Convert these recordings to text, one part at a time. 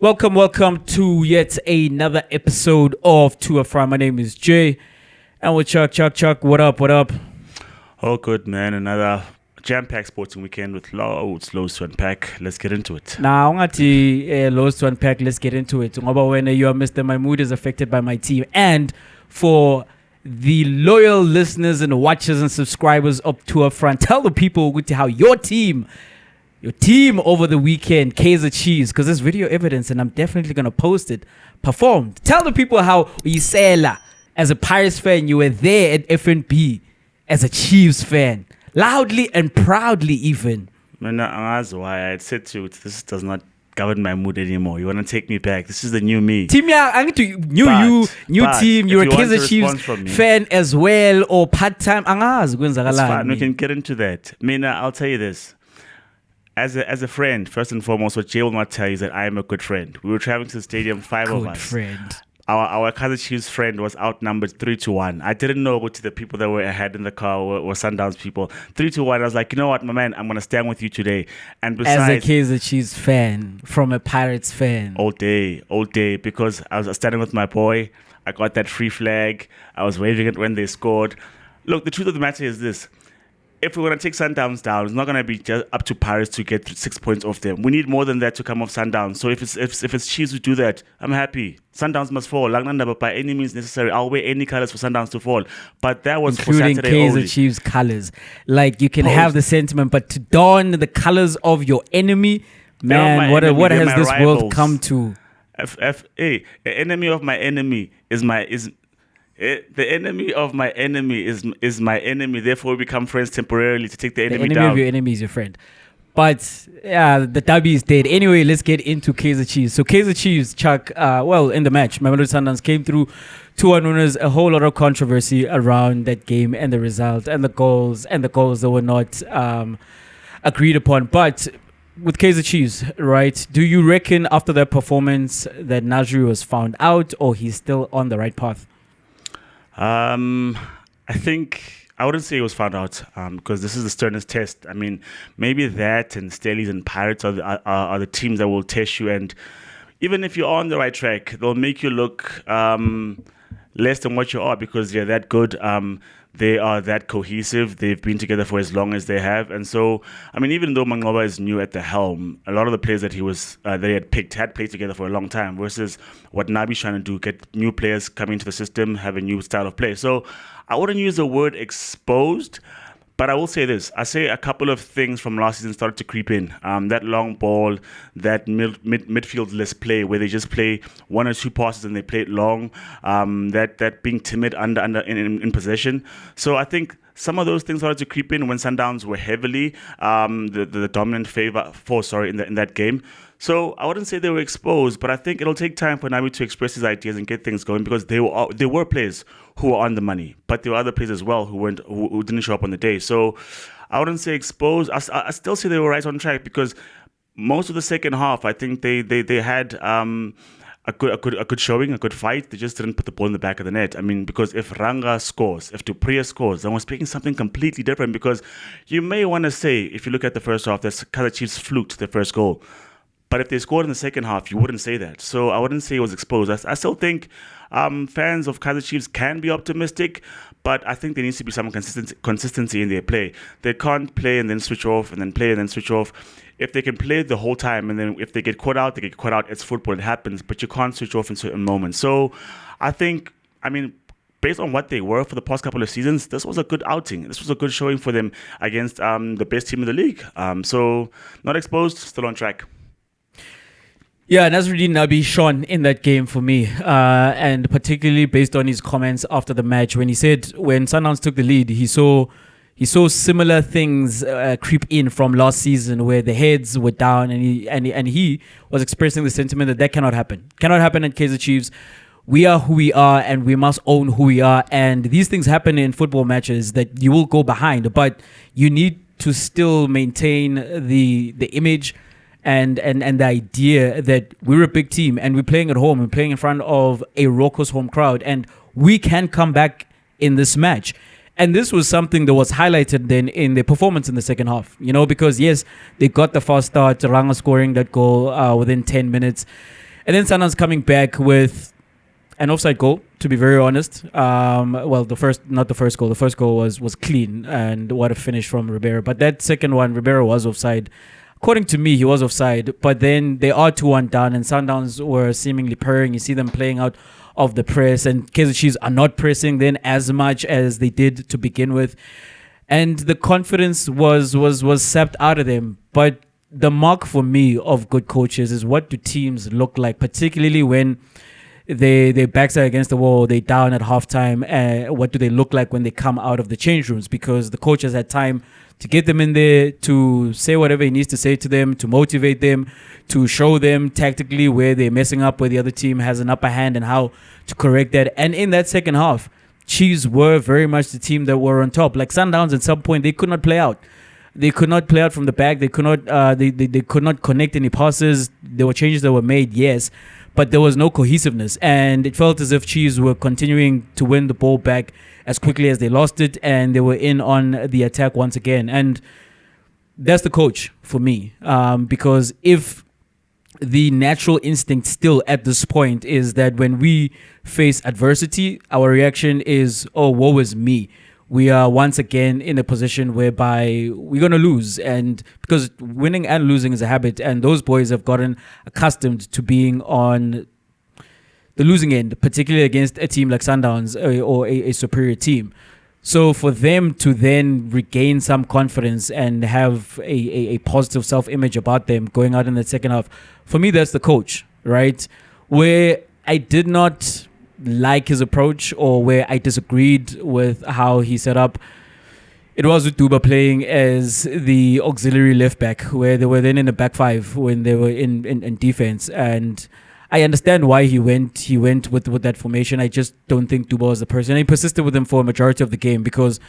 Welcome to yet another episode of To and From. My name is Jay, and with Chuck. What up? Oh, good, man. Another jam-packed sporting weekend with loads to unpack. Let's get into it. Now, I'm going loads to unpack. Let's get into it. When you are Mr. My mood is affected by my team. And for the loyal listeners and watchers and subscribers of To and From, tell the people how your team over the weekend, Kaizer Chiefs, because there's video evidence and I'm definitely going to post it, performed. Tell the people how Uyisela, as a Pirates fan, you were there at FNB as a Chiefs fan, loudly and proudly even. Man, that's why I said to you, this does not govern my mood anymore. You want to take me back. This is the new me. Team, yeah, I need to new team. You're a Kaizer Chiefs fan as well, or part-time. That's fine. We can get into that. Mina, I'll tell you this. As a friend, first and foremost, what Jay will not tell you is that I am a good friend. We were traveling to the stadium, five of us. Good friend. Our Kaizer Chiefs friend was outnumbered 3-1. I didn't know what the people that were ahead in the car were Sundowns people. 3-1. I was like, you know what, my man, I'm gonna stand with you today. And besides, as a Kaizer Chiefs fan, from a Pirates fan, all day, because I was standing with my boy. I got that free flag. I was waving it when they scored. Look, the truth of the matter is this. If we're going to take Sundowns down, it's not going to be just up to Pirates to get 6 points off them. We need more than that to come off Sundowns. So if it's Chiefs who do that, I'm happy. Sundowns must fall. But by any means necessary, I'll wear any colours for Sundowns to fall. But that was including for Saturday only. Kaizer Chiefs colours. Like, you can have the sentiment, but to don the colours of your enemy, man, what has this world come to? The enemy of my enemy the enemy of my enemy is my enemy. Therefore, we become friends temporarily to take the enemy down. The enemy of your enemy is your friend. But yeah, the derby is dead. Anyway, let's get into Kaizer Chiefs. So Kaizer Chiefs, Chuck, in the match, Mamelodi Sundowns came through 2-1 winners. A whole lot of controversy around that game and the result and the goals that were not agreed upon. But with Kaizer Chiefs, right, do you reckon after that performance that Nasri was found out, or he's still on the right path? I think I wouldn't say it was found out because this is the sternest test. I mean, maybe that and Stellies and Pirates are the teams that will test you. And even if you're on the right track, they'll make you look less than what you are because they're that good. They are that cohesive. They've been together for as long as they have. And so, I mean, even though Manqoba is new at the helm, a lot of the players that they had picked had played together for a long time versus what Nabi's trying to do, get new players coming into the system, have a new style of play. So I wouldn't use the word exposed, but I will say this. I say a couple of things from last season started to creep in. That long ball, that midfield-less play where they just play one or two passes and they play it long. That being timid in possession. So I think some of those things started to creep in when Sundowns were heavily the dominant force in that game. So I wouldn't say they were exposed, but I think it'll take time for Nabi to express his ideas and get things going because there were players who were on the money, but there were other players as well who didn't show up on the day. So I wouldn't say exposed. I still say they were right on track because most of the second half, I think they had a good showing, a good fight. They just didn't put the ball in the back of the net. I mean, because if Ranga scores, if Dupree scores, then we're speaking something completely different because you may want to say, if you look at the first half, that Kaizer Chiefs fluked their first goal. But if they scored in the second half, you wouldn't say that. So I wouldn't say it was exposed. I still think fans of Kaizer Chiefs can be optimistic, but I think there needs to be some consistency in their play. They can't play and then switch off and then play and then switch off. If they can play the whole time and then if they get caught out, they get caught out. It's football. It happens. But you can't switch off in certain moments. So I think, based on what they were for the past couple of seasons, this was a good outing. This was a good showing for them against the best team in the league. So not exposed, still on track. Yeah, Nasruddin Nabi shone in that game for me, and particularly based on his comments after the match when he said when Sundowns took the lead, he saw similar things creep in from last season where the heads were down, and he was expressing the sentiment that cannot happen at Kaizer Chiefs. We are who we are, and we must own who we are. And these things happen in football matches that you will go behind, but you need to still maintain the image. And the idea that we're a big team and we're playing at home, we're playing in front of a raucous home crowd, and we can come back in this match. And this was something that was highlighted then in the performance in the second half, because yes, they got the fast start, Ranga scoring that goal within 10 minutes. And then Sundowns coming back with an offside goal, to be very honest. Well, not the first goal. The first goal was clean, and what a finish from Ribeiro. But that second one, Ribeiro was offside. According to me, he was offside. But then they are 2-1 down, and Sundowns were seemingly purring. You see them playing out of the press, and Kaizer Chiefs are not pressing then as much as they did to begin with. And the confidence was sapped out of them. But the mark for me of good coaches is, what do teams look like, particularly when their backs are against the wall, they down at halftime. What do they look like when they come out of the change rooms? Because the coach has had time to get them in there, to say whatever he needs to say to them, to motivate them, to show them tactically where they're messing up, where the other team has an upper hand, and how to correct that. And in that second half, Chiefs were very much the team that were on top. Like Sundowns, at some point, they could not play out. They could not play out from the back. They could not. They could not connect any passes. There were changes that were made, yes, but there was no cohesiveness, and it felt as if Chiefs were continuing to win the ball back as quickly as they lost it, and they were in on the attack once again. And that's the coach for me, because if the natural instinct still at this point is that when we face adversity, our reaction is, oh, woe is me. We are once again in a position whereby we're going to lose. And because winning and losing is a habit, and those boys have gotten accustomed to being on the losing end, particularly against a team like Sundowns or a superior team. So for them to then regain some confidence and have a positive self-image about them going out in the second half, for me, that's the coach, right? Where I did not like his approach, or where I disagreed with how he set up, it was with Duba playing as the auxiliary left back, where they were then in the back five when they were in defense. And I understand why he went with that formation. I just don't think Duba was the person. He persisted with him for a majority of the game because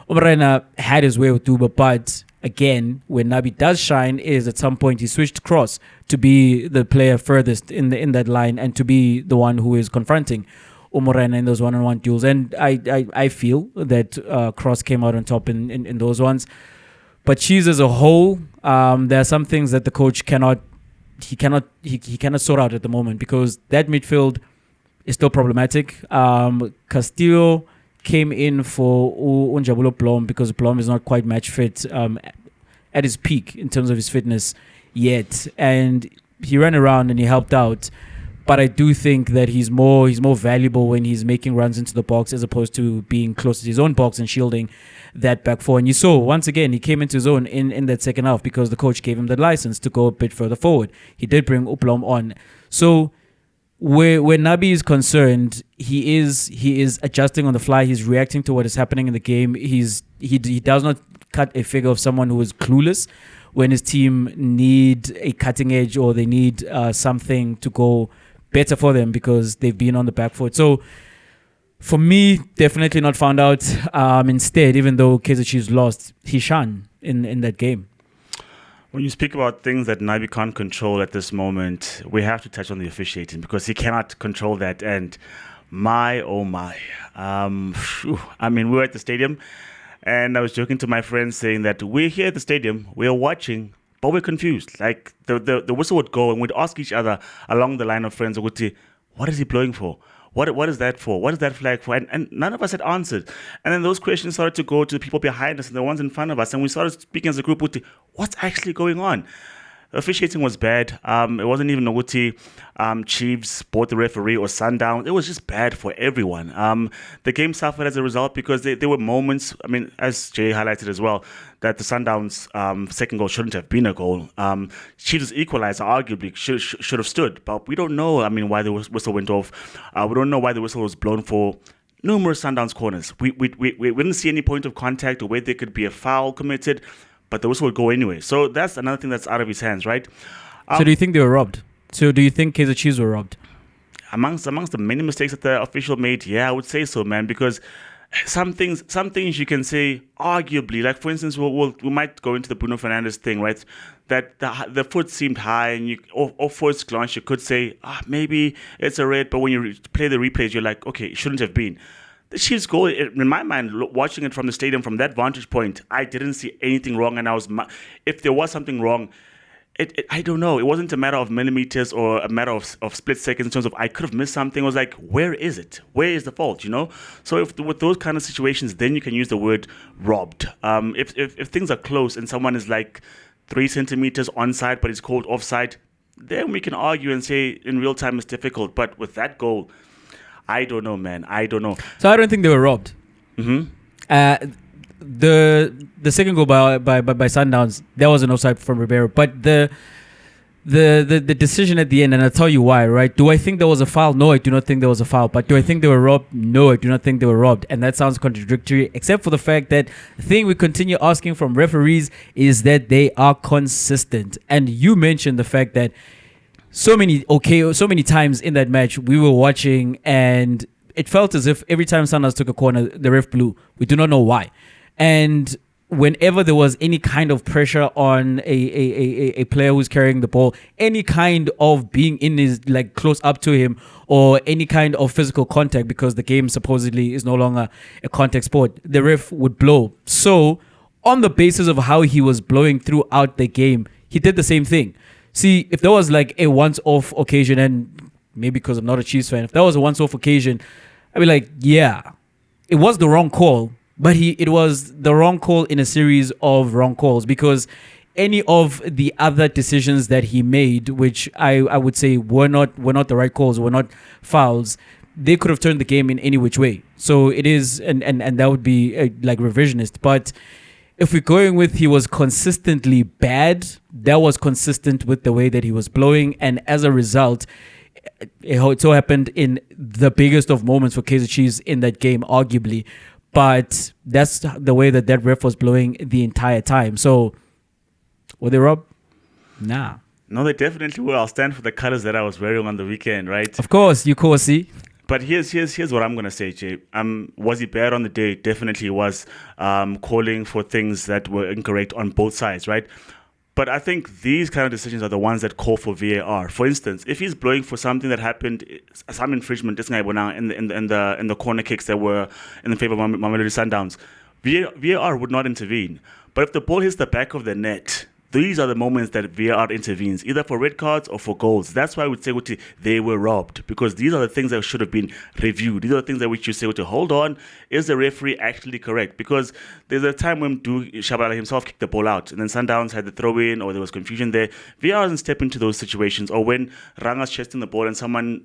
Mokoena had his way with Duba. But again, when Nabi does shine is at some point he switched cross to be the player furthest in that line and to be the one who is confronting Mokoena in those one-on-one duels. And I feel that Cross came out on top in those ones. But Chiefs as a whole, there are some things that the coach cannot sort out at the moment, because that midfield is still problematic. Castillo came in for Unjabulo Blom because Blom is not quite match fit at his peak in terms of his fitness yet, and he ran around and he helped out. But I do think that he's more valuable when he's making runs into the box as opposed to being close to his own box and shielding that back four. And you saw, once again, he came into his own in that second half because the coach gave him the license to go a bit further forward. He did bring Uplom on. So where Nabi is concerned, he is adjusting on the fly. He's reacting to what is happening in the game. He does not cut a figure of someone who is clueless when his team need a cutting edge, or they need something to go better for them because they've been on the back foot. So for me, definitely not found out. Instead, even though Kaizer Chiefs lost, he shone in that game. When you speak about things that Nabi can't control at this moment, we have to touch on the officiating, because he cannot control that. And my, oh my. We were at the stadium, and I was joking to my friends saying that we're here at the stadium, we're watching, but we're confused. Like the whistle would go, and we'd ask each other along the line of friends, what is he blowing for? What is that for? What is that flag for? And none of us had answered. And then those questions started to go to the people behind us and the ones in front of us. And we started speaking as a group, what's actually going on? Officiating was bad. It wasn't even Noguti, Chiefs, both the referee or Sundowns. It was just bad for everyone. The game suffered as a result because there were moments, as Jay highlighted as well, that the Sundowns second goal shouldn't have been a goal. Chiefs' equalizer arguably should have stood, but we don't know, why the whistle went off. We don't know why the whistle was blown for numerous Sundowns corners. We didn't see any point of contact or where there could be a foul committed, but the whistle would go anyway. So that's another thing that's out of his hands, right? So do you think they were robbed? So do you think Kaizer Chiefs were robbed? Amongst the many mistakes that the official made, yeah, I would say so, man, because some things you can say arguably, like for instance, we might go into the Bruno Fernandes thing, right? That the foot seemed high, and or first glance you could say maybe it's a red, but when you play the replays, you're like, okay, it shouldn't have been. The Chiefs goal, in my mind, watching it from the stadium from that vantage point, I didn't see anything wrong, and if there was something wrong, I don't know. It wasn't a matter of millimeters or a matter of split seconds in terms of I could have missed something. It was like, where is it? Where is the fault? So with those kind of situations, then you can use the word robbed. If things are close and someone is like 3 centimeters onside but it's called offside, then we can argue and say in real time it's difficult. But with that goal, I don't know, man. I don't know. So I don't think they were robbed. The second goal by Sundowns, there was an offside from Ribeiro, but the decision at the end, and I'll tell you why, right? Do I think there was a foul? No, I do not think there was a foul. But do I think they were robbed? No, I do not think they were robbed. And that sounds contradictory, except for the fact that the thing we continue asking from referees is that they are consistent. And you mentioned the fact that so many times in that match we were watching, and it felt as if every time Sundowns took a corner, the ref blew. We do not know why. And whenever there was any kind of pressure on a player who's carrying the ball, any kind of being in his, like, close up to him, or any kind of physical contact, because the game supposedly is no longer a contact sport, the ref would blow. So on the basis of how he was blowing throughout the game, he did the same thing. See, if there was like a once-off occasion, and maybe because I'm not a Chiefs fan, if that was a once-off occasion, I'd be like, yeah, it was the wrong call. But it was the wrong call in a series of wrong calls, because any of the other decisions that he made, which I would say were not the right calls, were not fouls, they could have turned the game in any which way. So it is, and that would be like revisionist. But if we're going with he was consistently bad, that was consistent with the way that he was blowing, and as a result, it so happened in the biggest of moments for Kaizer Chiefs in that game, arguably. But that's the way that ref was blowing the entire time. So, were they robbed? Nah. No, they definitely were. I'll stand for the colors that I was wearing on the weekend, right? Of course, you see. But here's what I'm gonna say, Jay. Was he bad on the day? Definitely he was. Calling for things that were incorrect on both sides, right? But I think these kind of decisions are the ones that call for VAR. For instance, if he's blowing for something that happened, some infringement, in the corner kicks that were in the favor of Mamelodi Sundowns, VAR would not intervene. But if the ball hits the back of the net, these are the moments that VAR intervenes, either for red cards or for goals. That's why I would say they were robbed, because these are the things that should have been reviewed. These are the things that which you say, hold on, is the referee actually correct? Because there's a time when Shabalala himself kicked the ball out, and then Sundowns had the throw-in, or there was confusion there. VAR doesn't step into those situations, or when Ranga's chesting the ball and someone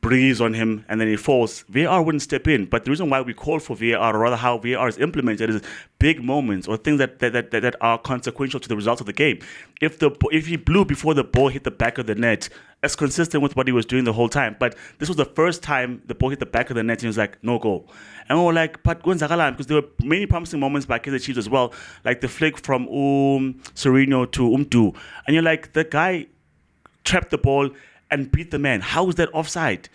breathes on him and then he falls, VAR wouldn't step in. But the reason why we call for VAR, or rather how VAR is implemented, is big moments or things that are consequential to the results of the game. If he blew before the ball hit the back of the net, that's consistent with what he was doing the whole time. But this was the first time the ball hit the back of the net and he was like, no goal. And we were like, but because there were many promising moments by Kaizer Chiefs as well, like the flick from Sereno to Mudau. And you're like, the guy trapped the ball and beat the man. How is that offside?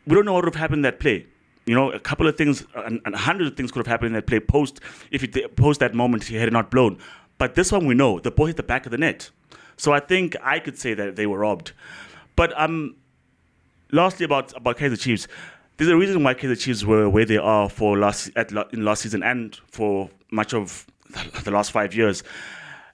We don't know what would have happened in that play. A couple of things, and hundreds of things could have happened in that play post that moment he had not blown. But this one we know, the ball hit the back of the net. So I think I could say that they were robbed. But lastly about Kaizer Chiefs, there's a reason why Kaizer Chiefs were where they are in last season and for much of the last 5 years.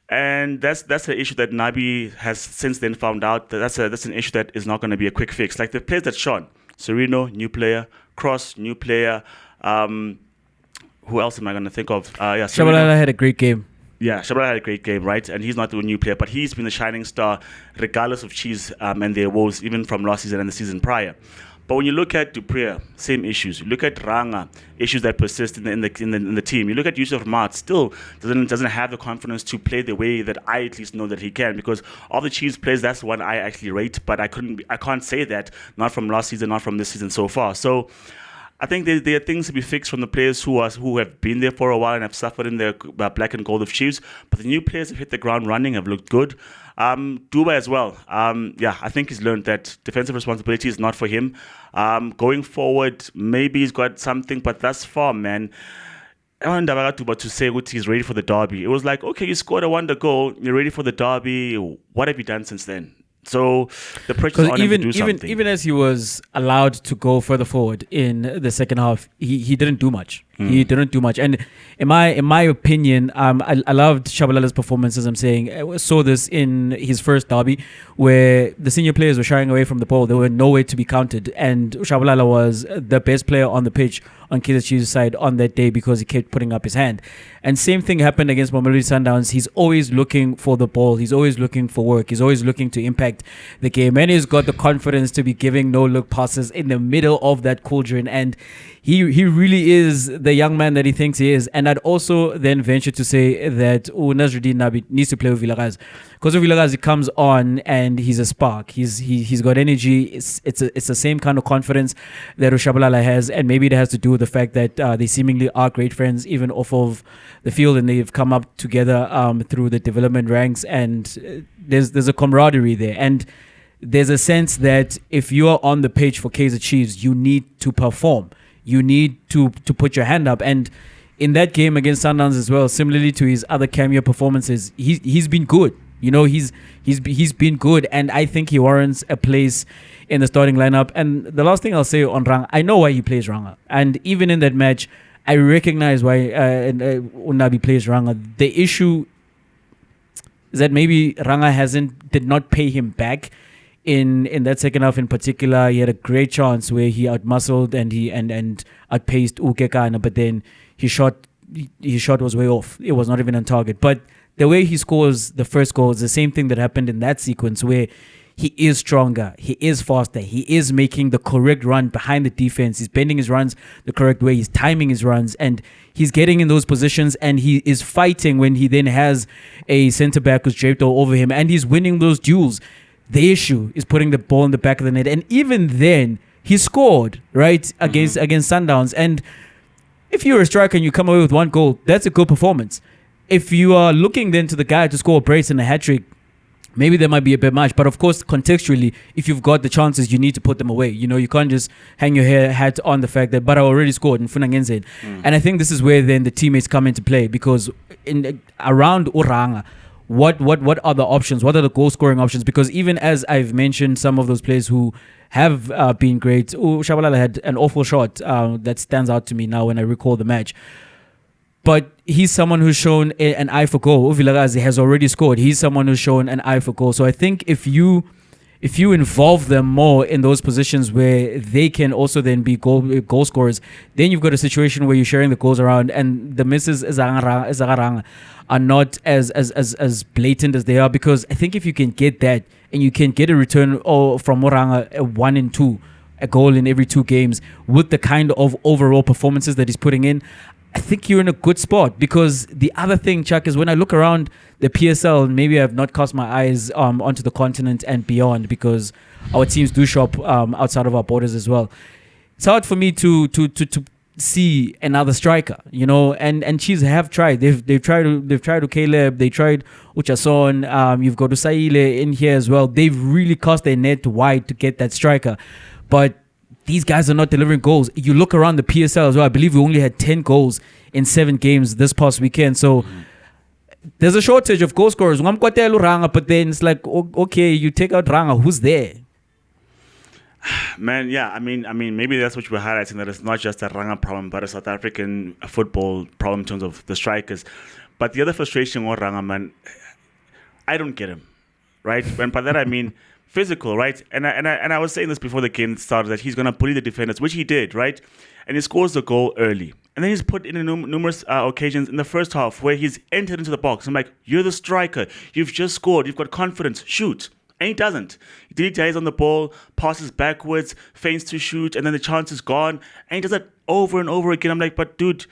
And that's an issue that Nabi has since then found out that that's an issue that is not going to be a quick fix. Like the players that shone, Sereno, new player, Cross, new player. Who else am I going to think of? Shabalala had a great game. Yeah, Shabalala had a great game, right? And he's not the new player, but he's been the shining star regardless of Chiefs and their woes, even from last season and the season prior. But when you look at Dupree, same issues. You look at Ranga, issues that persist in the team. You look at Yusuf Maat, still doesn't have the confidence to play the way that I at least know that he can. Because of the Chiefs players, that's one I actually rate. But I can't say that, not from last season, not from this season so far. So I think there are things to be fixed from the players who have been there for a while and have suffered in their black and gold of Chiefs. But the new players have hit the ground running, have looked good. Duba as well. I think he's learned that defensive responsibility is not for him. Going forward, maybe he's got something, but thus far, man, I want Duba to say he's ready for the derby. It was like, okay, you scored a wonder goal, you're ready for the derby. What have you done since then? So the pressure is on him to do something. Even as he was allowed to go further forward in the second half, he didn't do much. He didn't do much. And in my opinion, I loved Shabalala's performance, as I'm saying. I saw this in his first derby where the senior players were shying away from the ball. They were nowhere to be counted. And Shabalala was the best player on the pitch on Kaizer Chiefs' side on that day because he kept putting up his hand. And same thing happened against Mamelodi Sundowns. He's always looking for the ball. He's always looking for work. He's always looking to impact the game. And he's got the confidence to be giving no-look passes in the middle of that cauldron. And he really is the young man that he thinks he is. And I'd also then venture to say that Nasruddin Nabi needs to play with Villarreal. Because with Villarreal, he comes on and he's a spark. He's got energy. It's the same kind of confidence that Shabalala has. And maybe it has to do with the fact that they seemingly are great friends even off of the field, and they've come up together through the development ranks, and there's a camaraderie there. And there's a sense that if you are on the pitch for Kaizer Chiefs, you need to perform. You need to put your hand up. And in that game against Sundowns as well, similarly to his other cameo performances, he's been good. You know, he's been good, and I think he warrants a place in the starting lineup. And the last thing I'll say on Ranga, I know why he plays Ranga, and even in that match, I recognize why Unabi plays Ranga. The issue is that maybe Ranga did not pay him back. In that second half in particular, he had a great chance where he outmuscled and he outpaced Ukekana, but then his shot was way off. It was not even on target. But the way he scores the first goal is the same thing that happened in that sequence, where he is stronger, he is faster, he is making the correct run behind the defense, he's bending his runs the correct way, he's timing his runs, and he's getting in those positions, and he is fighting when he then has a centre-back who's draped all over him, and he's winning those duels. The issue is putting the ball in the back of the net. And even then, he scored, right, against Sundowns. And if you're a striker and you come away with one goal, that's a good performance. If you are looking then to the guy to score a brace and a hat-trick, maybe there might be a bit much. But of course, contextually, if you've got the chances, you need to put them away. You know, you can't just hang your hat on the fact that, but I already scored in Funangenzen. And I think this is where then the teammates come into play, because around Uranga, what are the options? What are the goal scoring options? Because even as I've mentioned some of those players who have been great, Shabalala had an awful shot that stands out to me now when I recall the match. But he's someone who's shown an eye for goal. Villarreal has already scored. He's someone who's shown an eye for goal. So I think if you involve them more in those positions where they can also then be goal scorers, then you've got a situation where you're sharing the goals around, and the misses Zagarang are not as blatant as they are. Because I think if you can get that, and you can get a return from Moranga, a 1 and 2, a goal in every 2 games, with the kind of overall performances that he's putting in, I think you're in a good spot. Because the other thing, Chuck, is when I look around the PSL, maybe I've not cast my eyes onto the continent and beyond, because our teams do shop outside of our borders as well. It's hard for me to see another striker, you know, and Chiefs have tried. They've tried Caleb, they tried Uchason, you've got Usaile in here as well. They've really cast their net wide to get that striker, but these guys are not delivering goals. You look around the PSL as well, I believe we only had 10 goals in 7 games this past weekend. So there's a shortage of goal scorers. But then it's like, okay, you take out Ranga, who's there? Man, yeah, I mean, maybe that's what we're highlighting, that it's not just a Ranga problem, but a South African football problem in terms of the strikers. But the other frustration with Ranga, man, I don't get him, right? And by that I mean physical, right? And I was saying this before the game started, that he's going to bully the defenders, which he did, right? And he scores the goal early. And then he's put in numerous occasions in the first half where he's entered into the box. I'm like, you're the striker. You've just scored. You've got confidence. Shoot. And he doesn't. He dilly-dallies on the ball, passes backwards, feigns to shoot, and then the chance is gone. And he does that over and over again. I'm like, but dude,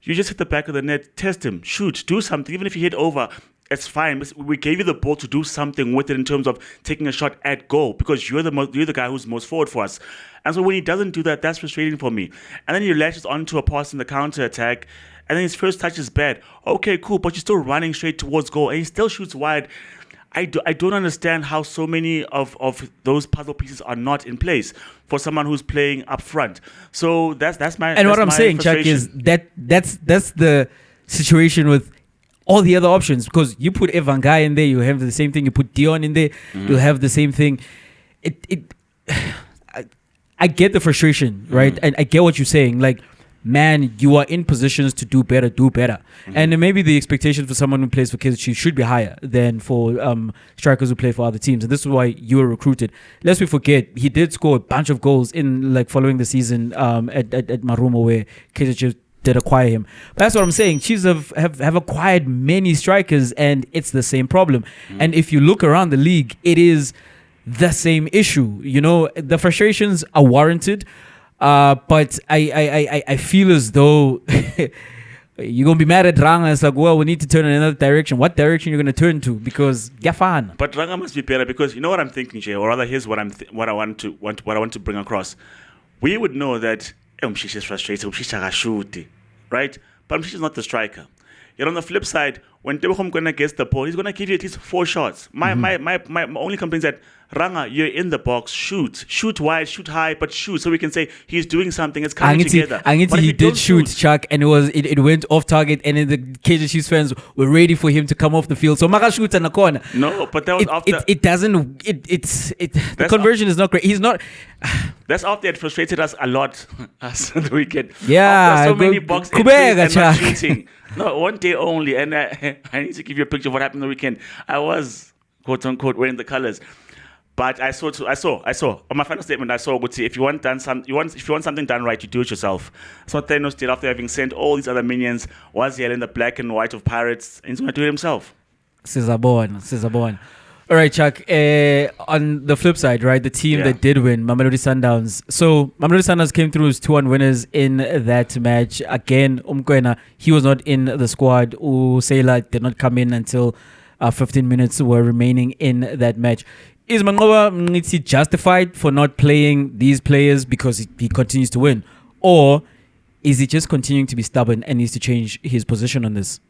you just hit the back of the net. Test him. Shoot. Do something. Even if you hit over, it's fine. We gave you the ball to do something with it in terms of taking a shot at goal, because you're the guy who's most forward for us. And so when he doesn't do that, that's frustrating for me. And then he latches onto a pass in the counter attack, and then his first touch is bad. Okay, cool, but you're still running straight towards goal, and he still shoots wide. I don't understand how so many of those puzzle pieces are not in place for someone who's playing up front. So that's my. And what I'm saying, Chuck, is that's the situation with all the other options, because you put Evan Guy in there, you have the same thing. You put Dion in there, you'll have the same thing. I get the frustration, right? And I get what you're saying. Like, man, you are in positions to do better, And maybe the expectation for someone who plays for Kaizer Chiefs should be higher than for strikers who play for other teams. And this is why you were recruited. Lest we forget, he did score a bunch of goals in like following the season at Marumo, where Kaizer Chiefs did acquire him. But that's what I'm saying. Chiefs have acquired many strikers, and it's the same problem. And if you look around the league, it is the same issue. You know, the frustrations are warranted. But I feel as though you're going to be mad at Ranga. It's like, well, we need to turn in another direction. What direction you're going to turn to? Because Gafan. But Ranga must be better, because you know what I'm thinking, Jay, or rather, here's what I want to bring across. We would know that Mngqithi is frustrated, Mngqithi shoot, right? But Mngqithi is not the striker. Yet on the flip side, when Tebogo Mokoena gets the ball, he's going to give you at least 4 shots. My only complaint is that, Ranga, you're in the box, shoot wide, shoot high, but shoot, so we can say he's doing something. It's coming together. He did shoot, Chuck, and it went off target, and then the Kaizer Chiefs fans were ready for him to come off the field. So Maka shoots in the corner. No, but that was after. The conversion is not great. He's not. That's after it frustrated us a lot as the weekend. Yeah, after so many box entries and not shooting. No, one day only, and I need to give you a picture of what happened the weekend. I was quote unquote wearing the colors. But I saw on my final statement. I saw if you want something done right, you do it yourself. So Thanos did, after having sent all these other minions, was yelling the black and white of pirates, and he's going to do it himself. Caesar-born. All right, Chuck. On the flip side, right, the team that did win, Mamelodi Sundowns. So Mamelodi Sundowns came through as 2-1 winners in that match. Again, Mokoena, he was not in the squad. Sellout did not come in until 15 minutes were remaining in that match. Is Manqoba Mngqithi justified for not playing these players because he continues to win? Or is he just continuing to be stubborn and needs to change his position on this?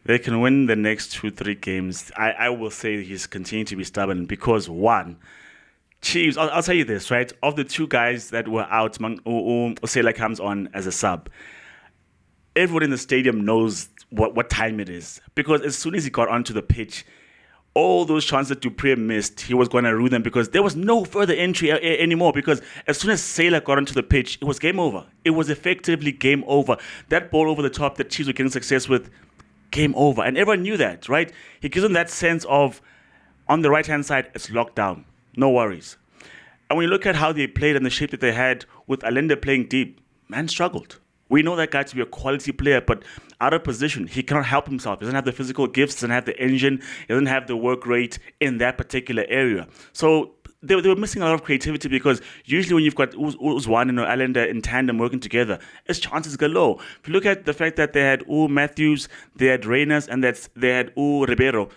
They can win the next 2-3 games. I will say he's continuing to be stubborn because, one, Chiefs, I'll tell you this, right? Of the 2 guys that were out, Osela comes on as a sub. Everyone in the stadium knows what time it is. Because as soon as he got onto the pitch, all those chances that Dupree missed, he was going to rue them because there was no further entry anymore. Because as soon as Sailor got onto the pitch, it was game over. It was effectively game over. That ball over the top that Chiefs were getting success with, game over. And everyone knew that, right? He gives them that sense of, on the right-hand side, it's locked down. No worries. And when you look at how they played and the shape that they had with Allende playing deep, man struggled. We know that guy to be a quality player, but out of position, he cannot help himself. He doesn't have the physical gifts, doesn't have the engine, he doesn't have the work rate in that particular area. So they were missing a lot of creativity because usually when you've got Uzwane and Allende in tandem working together, its chances galore. If you look at the fact that they had Matthews, they had Reyners, and they had Ribeiro,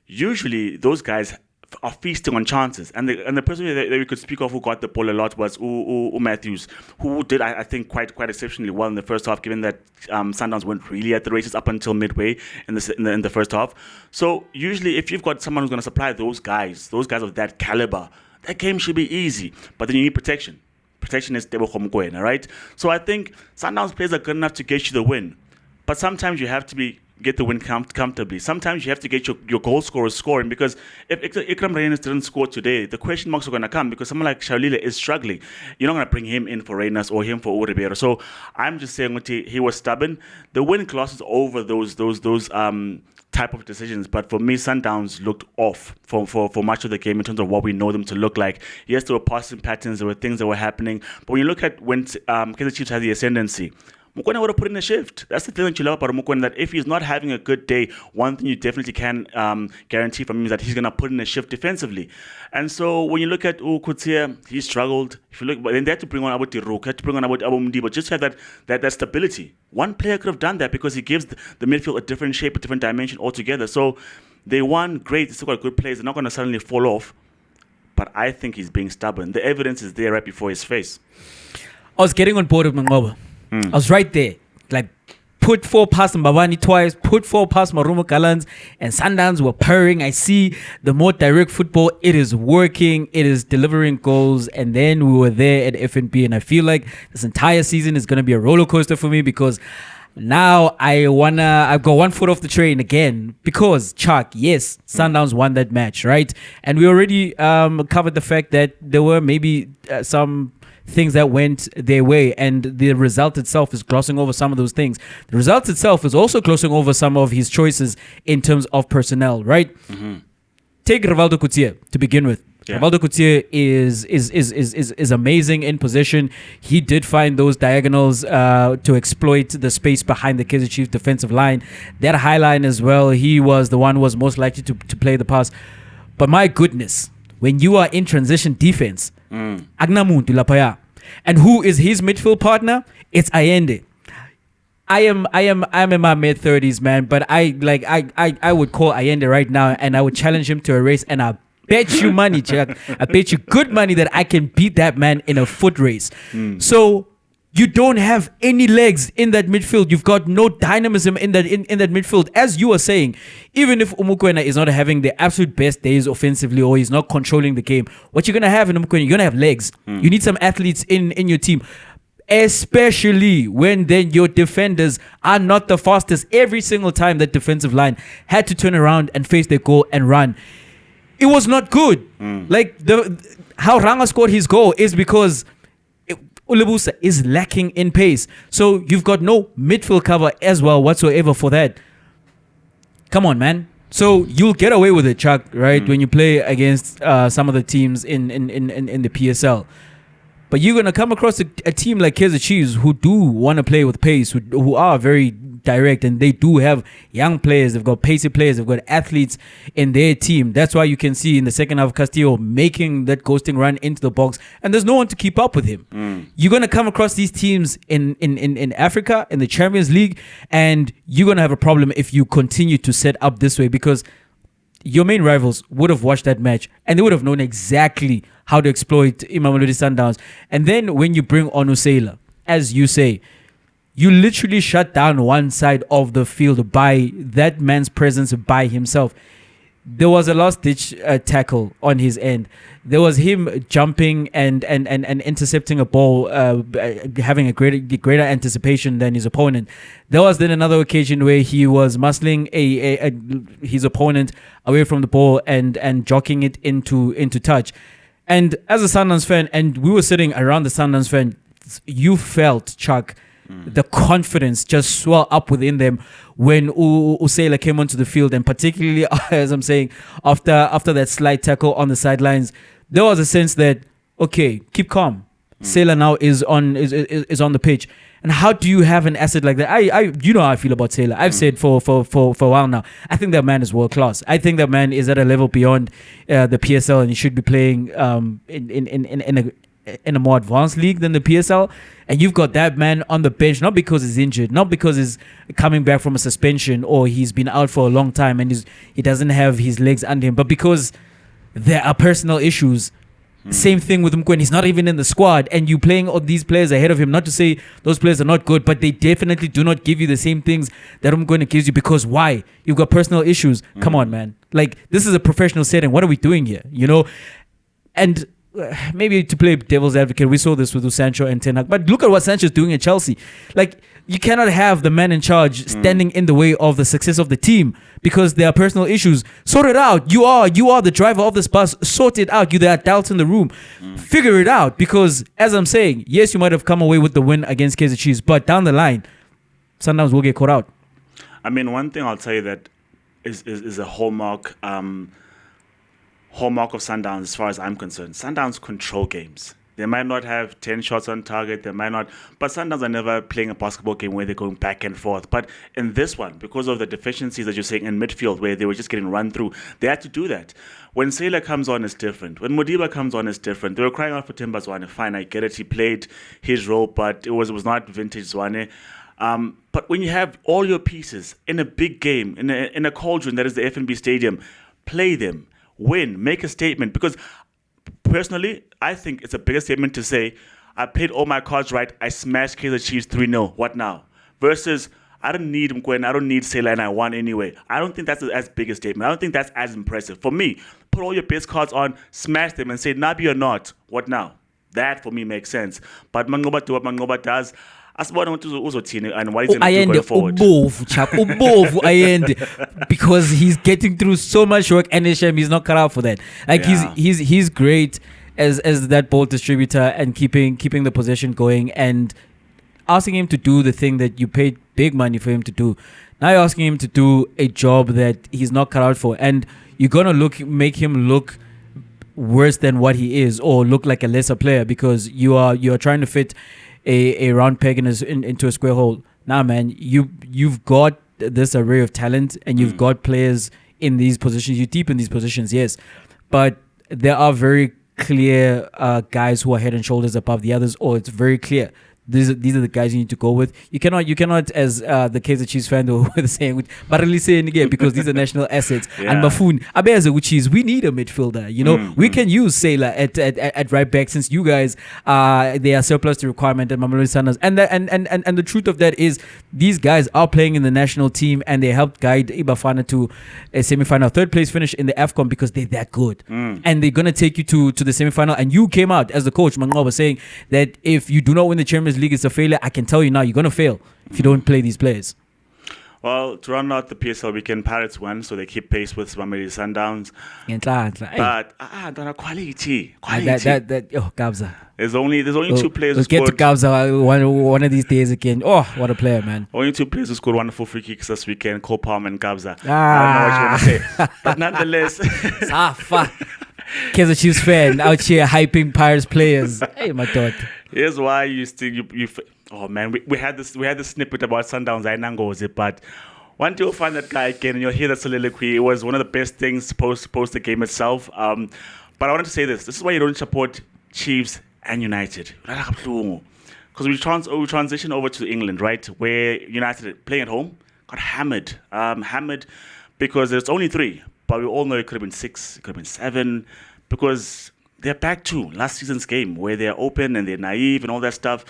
usually those guys are feasting on chances, and the person that we could speak of who got the ball a lot was Matthews, who did I think quite exceptionally well in the first half, given that Sundowns weren't really at the races up until midway in the first half. So usually, if you've got someone who's going to supply those guys of that caliber, that game should be easy. But then you need protection. Protection is Tebogo Mokoena, right? So I think Sundowns players are good enough to get you the win, but sometimes you have to get the win comfortably. Sometimes you have to get your goal scorers scoring, because if Ikram Reyners didn't score today, the question marks are going to come because someone like Shaulile is struggling. You're not going to bring him in for Reyners or him for Ribeiro. So I'm just saying he was stubborn. The win glosses over those type of decisions, but for me, Sundowns looked off for much of the game in terms of what we know them to look like. Yes, there were passing patterns, there were things that were happening, but when you look at when Kaizer Chiefs had the ascendancy, Mokoena would have put in a shift. That's the thing that you love about Mokoena, that if he's not having a good day, one thing you definitely can guarantee from him is that he's going to put in a shift defensively. And so when you look at Kutia, he struggled. If you look, but then they had to bring on Abu Tiruk, had to bring on Abu Mdiba, just to have that stability. One player could have done that because he gives the midfield a different shape, a different dimension altogether. So they won, great. They still got good players. They're not going to suddenly fall off. But I think he's being stubborn. The evidence is there right before his face. I was getting on board with Manqoba. I was right there. Like, put 4 past Mbabani twice, put 4 past Marumo Galans, and Sundowns were purring. I see the more direct football. It is working. It is delivering goals. And then we were there at FNP, and I feel like this entire season is going to be a roller coaster for me because Now I've got one foot off the train again because Chuck, yes, Sundowns won that match, right? And we already covered the fact that there were maybe some things that went their way, and the result itself is glossing over some of those things. The result itself is also glossing over some of his choices in terms of personnel, right? Take Rivaldo Coutinho to begin with. Yeah. Rivaldo Coutinho is amazing in possession. He did find those diagonals to exploit the space behind the Kaizer Chiefs defensive line. That high line as well, he was the one who was most likely to play the pass. But my goodness, when you are in transition defense, Agnamuntu Lapaya, and who is his midfield partner? It's Allende. I'm in my mid-30s, man, but I would call Allende right now and I would challenge him to a race, and I bet you money, Chuck. I bet you good money that I can beat that man in a foot race. So you don't have any legs in that midfield. You've got no dynamism in that midfield. As you were saying, even if Mokoena is not having the absolute best days offensively or he's not controlling the game, what you're going to have in Mokoena, you're going to have legs. You need some athletes in your team. Especially when then your defenders are not the fastest. Every single time that defensive line had to turn around and face their goal and run, it was not good. Like how Ranga scored his goal is because Ulebusa is lacking in pace. So you've got no midfield cover as well whatsoever for that. Come on, man. So you'll get away with it, Chuck, right? When you play against some of the teams in the PSL. But you're going to come across a team like Kaizer Chiefs who do want to play with pace, who are very direct, and they do have young players. They've got pacey players. They've got athletes in their team. That's why you can see in the second half Castillo making that ghosting run into the box, and there's no one to keep up with him. You're going to come across these teams in Africa, in the Champions League, and you're going to have a problem if you continue to set up this way, because your main rivals would have watched that match and they would have known exactly how to exploit Mamelodi Sundowns. And then when you bring on Usela, as you say, you literally shut down one side of the field by that man's presence by himself. There was a last-ditch tackle on his end. There was him jumping and intercepting a ball, having a greater anticipation than his opponent. There was then another occasion where he was muscling his opponent away from the ball and jockeying it into touch. And as a Sundowns fan, and we were sitting around the Sundowns fan, you felt, Chuck, the confidence just swell up within them when Usela came onto the field, and particularly, as I'm saying, after that slight tackle on the sidelines, there was a sense that, okay, keep calm. Sela now is on the pitch. And how do you have an asset like that? You know how I feel about Sela. I've said for a while now, I think that man is world class. I think that man is at a level beyond the PSL, and he should be playing in a more advanced league than the PSL. And you've got that man on the bench, not because he's injured, not because he's coming back from a suspension or he's been out for a long time and he doesn't have his legs under him, but because there are personal issues. Same thing with Mokoena. He's not even in the squad, and you playing all these players ahead of him. Not to say those players are not good, but they definitely do not give you the same things that Mokoena gives you. Because why? You've got personal issues. Come on, man. Like, this is a professional setting. What are we doing here? You know? And maybe to play devil's advocate, we saw this with Sancho and Ten Hag. But look at what Sancho's doing at Chelsea. Like, you cannot have the man in charge standing in the way of the success of the team because there are personal issues. Sort it out. You are the driver of this bus. Sort it out. You're the adults in the room. Figure it out, because as I'm saying, yes, you might have come away with the win against Kaizer Chiefs, but down the line, Sundowns will get caught out. I mean, one thing I'll tell you that is a hallmark of Sundowns as far as I'm concerned. Sundowns control games. They might not have 10 shots on target. They might not. But Sundowns are never playing a basketball game where they're going back and forth. But in this one, because of the deficiencies that you're saying in midfield where they were just getting run through, they had to do that. When Sela comes on, it's different. When Modiba comes on, it's different. They were crying out for Timber Zwane. Fine, I get it. He played his role, but it was not vintage Zwane. But when you have all your pieces in a big game, in a cauldron that is the FNB Stadium, play them, win, make a statement. Because personally, I think it's a bigger statement to say, I played all my cards right, I smashed Kaizer Chiefs 3-0, what now? Versus, I don't need Mokoena, I don't need Sela, and I won anyway. I don't think that's as big a statement. I don't think that's as impressive. For me, put all your best cards on, smash them, and say, Nabi or not, what now? That, for me, makes sense. But Manqoba do what Manqoba does. asibone ukuthi uzothini and what he's going to do going forward. Because he's getting through so much work and he's not cut out for that. Like he's great as that ball distributor and keeping the possession going and asking him to do the thing that you paid big money for him to do. Now you're asking him to do a job that he's not cut out for, and you're gonna make him look worse than what he is, or look like a lesser player because you are trying to fit a round peg into a square hole. Nah, man, you've got this array of talent, and you've got players in these positions. You're deep in these positions, yes, but there are very clear guys who are head and shoulders above the others, or it's very clear. These are the guys you need to go with. You cannot as the Kaizer Chiefs fan who were saying, but really saying again because these are national assets. And Baffoon, Abeza, which is we need a midfielder. You know, we can use Sailor at right back since you guys they are surplus to requirement at Mamelodi Sundowns. And the truth of that is these guys are playing in the national team and they helped guide Ibafana to a semi-final, third place finish in the AFCON because they're that good. And they're gonna take you to the semi-final. And you came out as the coach, Manqoba, saying that if you do not win the Champions League, it's a failure. I can tell you now, you're going to fail if you don't play these players. Well, to run out the PSL weekend, Pirates won, so they keep pace with Mamelodi Sundowns. But quality. Gabza. There's only two players who scored. We'll get to Gabza one of these days again. Oh, what a player, man. Only two players who scored wonderful free kicks this weekend, Cole Palmer and Gabza. I don't know what you want to say. But nonetheless... Kaizer Chiefs fan out here hyping Pirates players. Hey, my daughter. Here's why you oh man, we had this snippet about Sundowns. I know it, but once you'll find that guy again and you'll hear that soliloquy, it was one of the best things post the game itself. But I wanted to say this is why you don't support Chiefs and United. Because we transition over to England, right, where United playing at home got hammered because there's only 3. But we all know it could have been 6, it could have been 7, because they're back to last season's game where they're open and they're naive and all that stuff.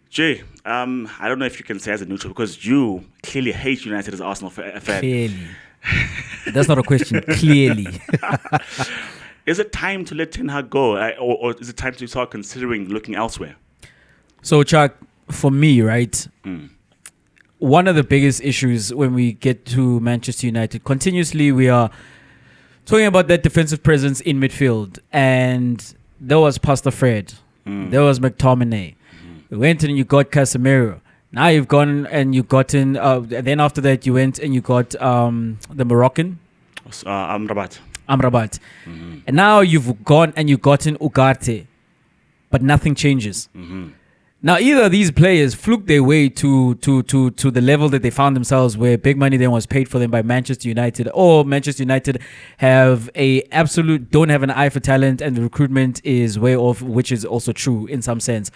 Jay, I don't know if you can say as a neutral, because you clearly hate United as Arsenal fan. Clearly. That's not a question. Clearly. Is it time to let Ten Hag go, or is it time to start considering looking elsewhere? So, Chuck, for me, right, one of the biggest issues when we get to Manchester United, continuously we are talking about that defensive presence in midfield. And there was Pastor Fred. There was McTominay. You went and you got Casemiro. Now you've gone and you've gotten... then after that, you went and you got the Moroccan. Amrabat. And now you've gone and you've gotten Ugarte. But nothing changes. Now, either these players fluke their way to the level that they found themselves, where big money then was paid for them by Manchester United, or Manchester United don't have an eye for talent and the recruitment is way off, which is also true in some sense.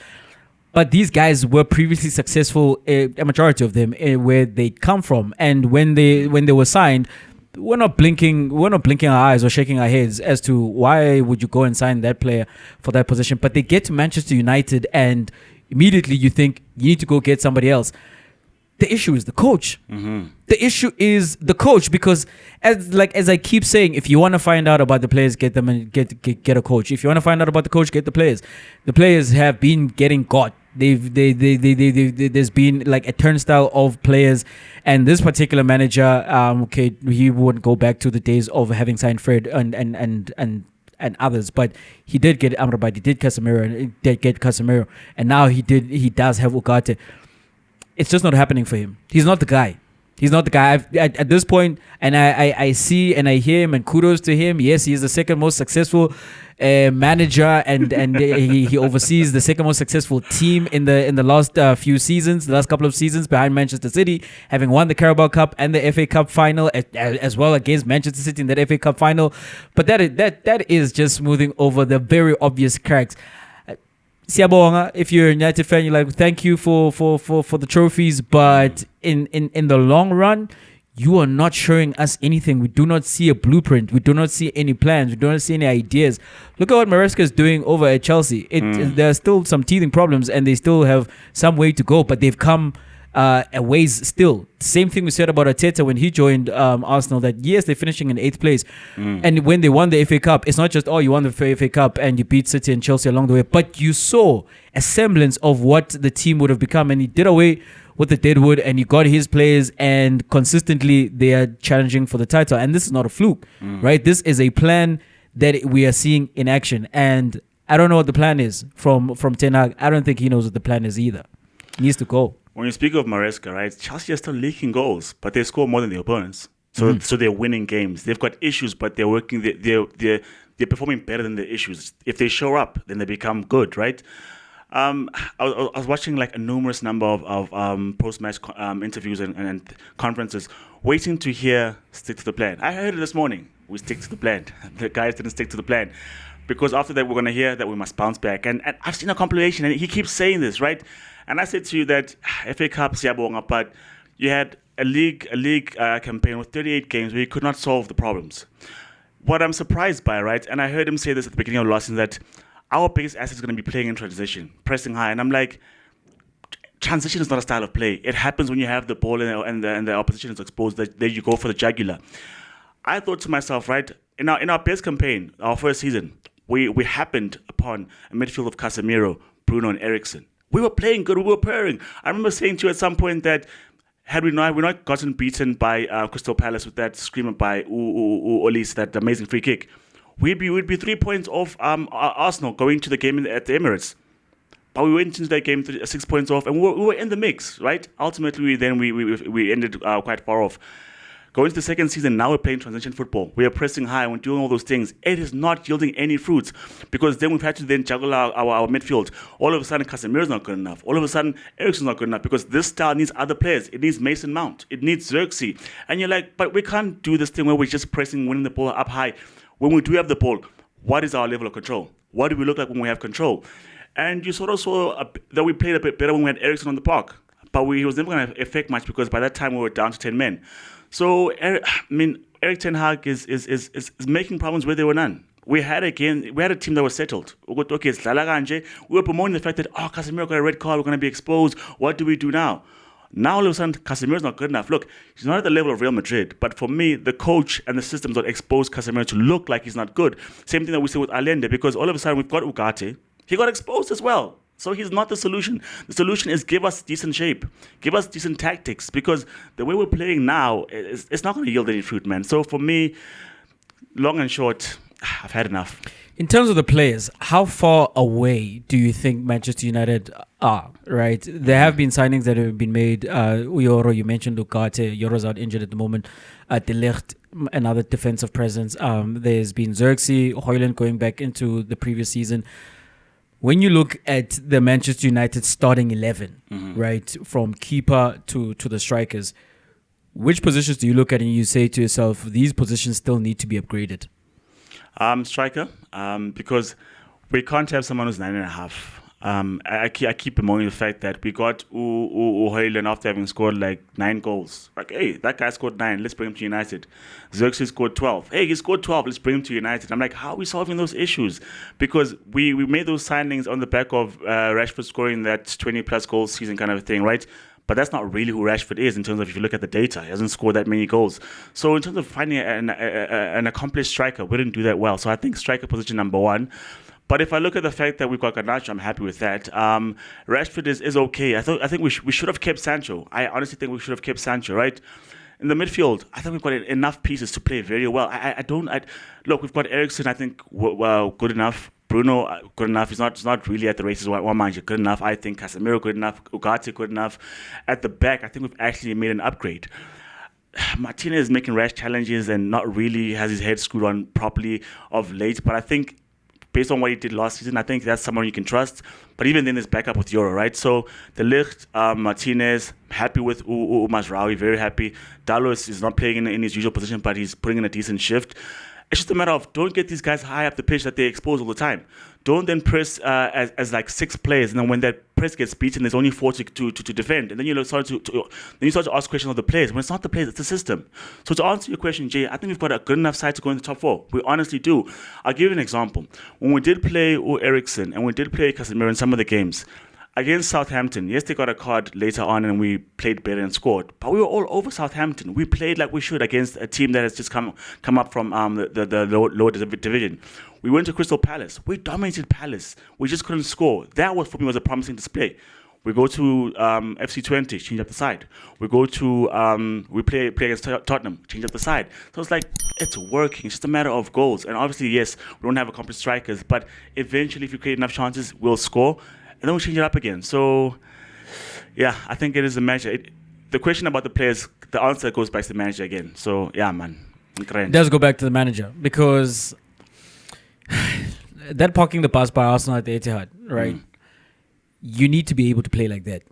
But these guys were previously successful, a majority of them, where they come from, and when they were signed, we're not blinking our eyes or shaking our heads as to why would you go and sign that player for that position. But they get to Manchester United and immediately you think you need to go get somebody else. The issue is the coach. The issue is the coach, because as I keep saying, if you want to find out about the players, get them and get a coach. If you want to find out about the coach, get the players. The players have been getting got. There's been like a turnstile of players, and this particular manager, he wouldn't go back to the days of having signed Fred and others, but he did get Amrabat, he did get Casemiro, and now he does have Ugarte. It's just not happening for him. He's not the guy. At this point, and I see and I hear him, and kudos to him. Yes, he is the second most successful manager, and he oversees the second most successful team in the last the last couple of seasons, behind Manchester City, having won the Carabao Cup and the FA Cup final as well against Manchester City in that FA Cup final. But that is just smoothing over the very obvious cracks. Siyabonga, if you're a United fan, you're like, thank you for the trophies, but in the long run, you are not showing us anything. We do not see a blueprint. We do not see any plans. We do not see any ideas. Look at what Maresca is doing over at Chelsea. There are still some teething problems, and they still have some way to go, but they've come ways still. Same thing we said about Arteta when he joined Arsenal, that yes, they're finishing in 8th place. And when they won the FA Cup, it's not just, oh, you won the FA Cup and you beat City and Chelsea along the way, but you saw a semblance of what the team would have become, and he did away with the deadwood and he got his players, and consistently they are challenging for the title. And this is not a fluke, right? This is a plan that we are seeing in action, and I don't know what the plan is from Ten Hag. I don't think he knows what the plan is either. He needs to go. When you speak of Maresca, right, Chelsea are still leaking goals, but they score more than their opponents. So they're winning games. They've got issues, but they're working. They're performing better than the issues. If they show up, then they become good, right? I was watching like a numerous number of post-match interviews and conferences, waiting to hear stick to the plan. I heard it this morning. We stick to the plan. The guys didn't stick to the plan. Because after that, we're going to hear that we must bounce back. And I've seen a compilation, and he keeps saying this, right? And I said to you that FA Cup, siyabonga, but you had a league campaign with 38 games where you could not solve the problems. What I'm surprised by, right, and I heard him say this at the beginning of last season, that our biggest asset is going to be playing in transition, pressing high. And I'm like, transition is not a style of play. It happens when you have the ball and the opposition is exposed, that you go for the jugular. I thought to myself, right, in our best campaign, our first season, we happened upon a midfield of Casemiro, Bruno, and Eriksen. We were playing good. We were pairing. I remember saying to you at some point that had we not gotten beaten by Crystal Palace with that screamer by Olis, that amazing free kick, we'd be 3 points off Arsenal going to the game at the Emirates. But we went into that game 6 points off, and we were in the mix, right? Ultimately, we ended quite far off. Going to the second season, now we're playing transition football. We are pressing high and we're doing all those things. It is not yielding any fruits, because then we've had to then juggle our midfield. All of a sudden, Casemiro's not good enough. All of a sudden, Eriksen's not good enough, because this style needs other players. It needs Mason Mount. It needs Xerxes. And you're like, but we can't do this thing where we're just pressing, winning the ball up high. When we do have the ball, what is our level of control? What do we look like when we have control? And you sort of saw that we played a bit better when we had Eriksen on the park. But he was never going to affect much, because by that time we were down to 10 men. So, Erik Ten Hag is making problems where there were none. We had a team that was settled. We were promoting the fact that, Casemiro got a red card, we're going to be exposed. What do we do now? Now, all of a sudden, Casemiro's not good enough. Look, he's not at the level of Real Madrid, but for me, the coach and the systems that expose Casemiro to look like he's not good. Same thing that we see with Allende, because all of a sudden we've got Ugarte. He got exposed as well. So he's not the solution. The solution is give us decent shape. Give us decent tactics, because the way we're playing now, it's not going to yield any fruit, man. So for me, long and short, I've had enough. In terms of the players, how far away do you think Manchester United are, right? There have been signings that have been made. Uyoro, you mentioned Ugarte. Yoro's out injured at the moment. De Ligt, another defensive presence. There's been Xerxes, Højlund going back into the previous season. When you look at the Manchester United starting 11, right, from keeper to the strikers, which positions do you look at and you say to yourself, these positions still need to be upgraded? Striker, because we can't have someone who's 9.5. I keep bemoaning the fact that we got Højlund after having scored like 9 goals. Like, hey, that guy scored 9, let's bring him to United. Xerxes scored 12. Hey, he scored 12, let's bring him to United. I'm like, how are we solving those issues? Because we made those signings on the back of Rashford scoring that 20-plus goal season kind of thing, right? But that's not really who Rashford is in terms of, if you look at the data, he hasn't scored that many goals. So in terms of finding an accomplished striker, we didn't do that well. So I think striker position number 1. But if I look at the fact that we've got Garnacho, I'm happy with that. Rashford is okay. I think we should have kept Sancho. I honestly think we should have kept Sancho, right? In the midfield, I think we've got enough pieces to play very well. Look, we've got Eriksen, I think, good enough. Bruno, good enough. He's not really at the races. One mind, good enough. I think Casemiro, good enough. Ugarte, good enough. At the back, I think we've actually made an upgrade. Martinez is making rash challenges and not really has his head screwed on properly of late. But I think, based on what he did last season, I think that's someone you can trust. But even then, there's backup with Euro, right? So De Ligt, Martinez, happy with Mazraoui, very happy. Dalot is not playing in his usual position, but he's putting in a decent shift. It's just a matter of, don't get these guys high up the pitch that they expose all the time. Don't then press as like 6 players, and then when that press gets beaten, there's only 4 to defend, and then you start to ask questions of the players. When it's not the players, it's the system. So to answer your question, Jay, I think we've got a good enough side to go in the top 4. We honestly do. I'll give you an example. When we did play Eriksen and we did play Casemiro in some of the games, against Southampton, yes, they got a card later on and we played better and scored. But we were all over Southampton. We played like we should against a team that has just come up from the lower division. We went to Crystal Palace. We dominated Palace. We just couldn't score. That was, for me, was a promising display. We go to FC20, change up the side. We go to we play against Tottenham, change up the side. So it's like it's working. It's just a matter of goals. And obviously, yes, we don't have accomplished strikers, but eventually, if you create enough chances, we'll score, and then we'll change it up again. So, yeah, I think it is a manager. The question about the players, the answer goes back to the manager again. So, yeah, man, it does go back to the manager because that parking the bus by Arsenal at the Etihad, right? You need to be able to play like that.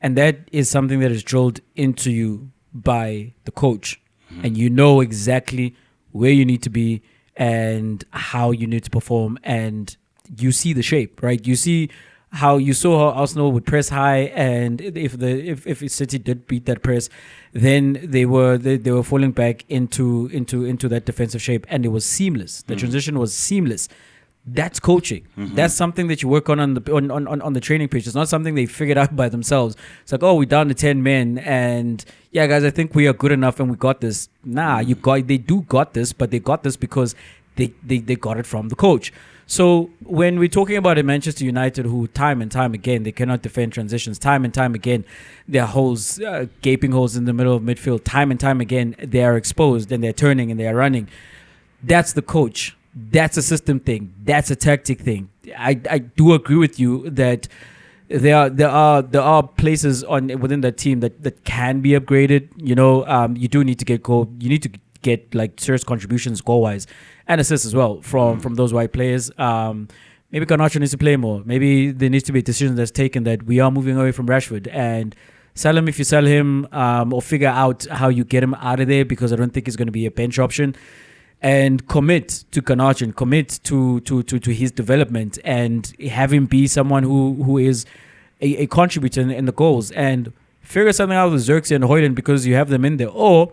And that is something that is drilled into you by the coach. And you know exactly where you need to be and how you need to perform. And you see the shape, right? You see how Arsenal would press high, and if City did beat that press, then they were falling back into that defensive shape, and it was seamless. The transition was seamless. That's coaching. That's something that you work on the training pitch. It's not something they figured out by themselves. It's like, oh, we're down to 10 men, and yeah, guys, I think we are good enough and we got this. Nah, they do got this, but they got this because they got it from the coach. So when we're talking about a Manchester United who time and time again, they cannot defend transitions, time and time again, there are holes, gaping holes in the middle of midfield, time and time again, they are exposed and they're turning and they're running. That's the coach. That's a system thing. That's a tactic thing. I do agree with you that there are places within that team that can be upgraded. You know, you do need to get goal. You need to get like serious contributions goal wise and assists as well from those white players. Maybe Garnacho needs to play more. Maybe there needs to be a decision that's taken that we are moving away from Rashford and sell him if you sell him, or figure out how you get him out of there, because I don't think he's going to be a bench option. And commit to Garnacho and commit to his development and have him be someone who is a contributor in the goals, and figure something out with Xerxes and Højlund because you have them in there, or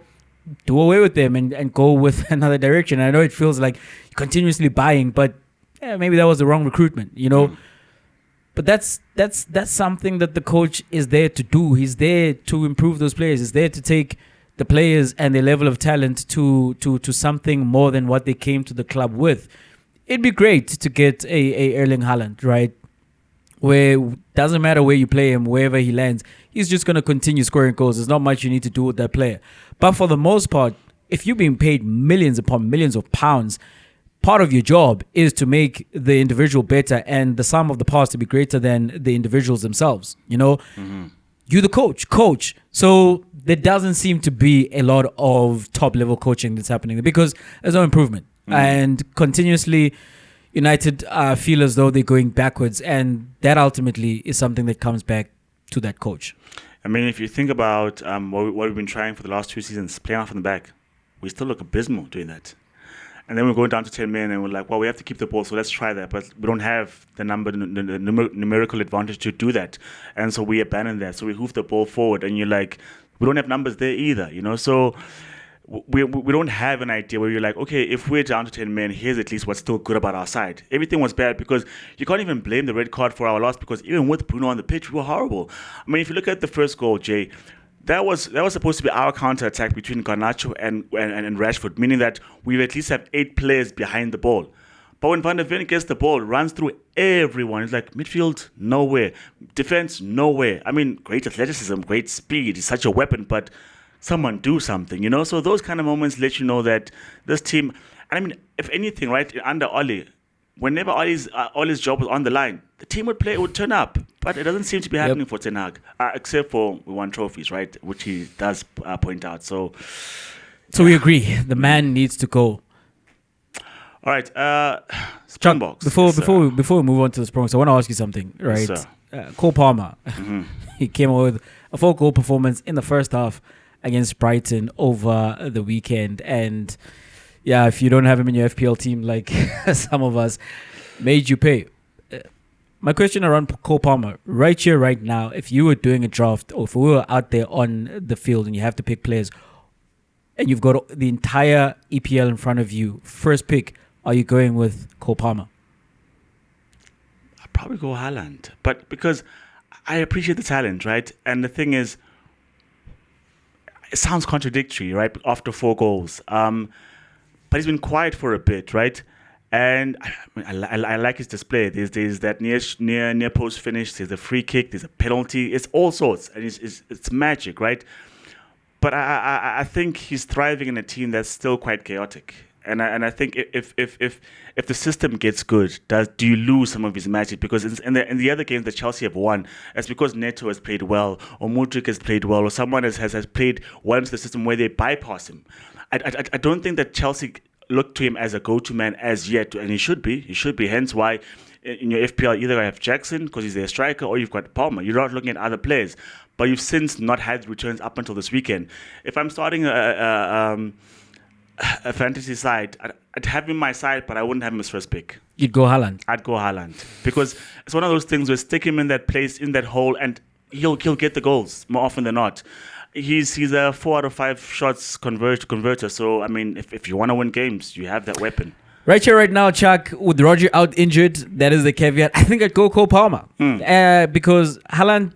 do away with them and go with another direction. I know it feels like you're continuously buying, but maybe that was the wrong recruitment, you know. But that's something that the coach is there to do. He's there to improve those players. He's there to take the players and their level of talent to something more than what they came to the club with. It'd be great to get a Erling Haaland, right? Where doesn't matter where you play him, wherever he lands, he's just going to continue scoring goals. There's not much you need to do with that player. But for the most part, if you're being paid millions upon millions of pounds, part of your job is to make the individual better and the sum of the parts to be greater than the individuals themselves. You know, you're the coach. So there doesn't seem to be a lot of top level coaching that's happening there because there's no improvement. And continuously United feel as though they're going backwards, and that ultimately is something that comes back to that coach. I mean, if you think about what we've been trying for the last 2 seasons, playing off in the back, we still look abysmal doing that. And then we're going down to 10 men and we're like, well, we have to keep the ball, so let's try that. But we don't have the numerical advantage to do that. And so we abandon that. So we hoof the ball forward, and you're like, we don't have numbers there either, you know? So we don't have an idea where you're like, okay, if we're down to 10 men, here's at least what's still good about our side. Everything was bad because you can't even blame the red card for our loss, because even with Bruno on the pitch, we were horrible. I mean, if you look at the first goal, Jay, that was supposed to be our counter-attack between Garnacho and Rashford, meaning that we at least have 8 players behind the ball. But when Van der Ven gets the ball, runs through everyone, it's like midfield, nowhere. Defense, nowhere. I mean, great athleticism, great speed. He's such a weapon, but someone do something, you know? So those kind of moments let you know that this team, and I mean, if anything, right, under Oli, whenever Oli's job was on the line, the team would turn up. But it doesn't seem to be happening for Ten Hag, except for we won trophies, right? Which he does point out. So we agree. The man needs to go. All right, Springboks. Before we move on to the Springboks, I want to ask you something, right? Yes, Cole Palmer, he came out with a 4-goal performance in the first half against Brighton over the weekend, and yeah, if you don't have him in your FPL team, like some of us, made you pay. My question around Cole Palmer, right here, right now, if you were doing a draft, or if we were out there on the field and you have to pick players, and you've got the entire EPL in front of you, first pick, are you going with Cole Palmer? I'd probably go Haaland. But because I appreciate the talent, right? And the thing is, it sounds contradictory, right? After 4 goals, but he's been quiet for a bit, right? And I like his display. There's that near post finish. There's a free kick. There's a penalty. It's all sorts, and it's magic, right? But I think he's thriving in a team that's still quite chaotic. And I think if the system gets good, do you lose some of his magic? Because in the other games that Chelsea have won, it's because Neto has played well, or Mudrik has played well, or someone has played well into the system where they bypass him. I don't think that Chelsea look to him as a go-to man as yet, and he should be. He should be. Hence why in your FPL either I have Jackson because he's their striker, or you've got Palmer. You're not looking at other players, but you've since not had returns up until this weekend. If I'm starting a fantasy side, I'd have him my side, but I wouldn't have him as first pick. You'd go Haaland. I'd go Haaland because it's one of those things where stick him in that place, in that hole, and he'll get the goals more often than not. He's a 4 out of 5 shots converter. So I mean, if you want to win games, you have that weapon. Right here, right now, Chuck, with Roger out injured, that is the caveat. I think I'd go Cole Palmer because Haaland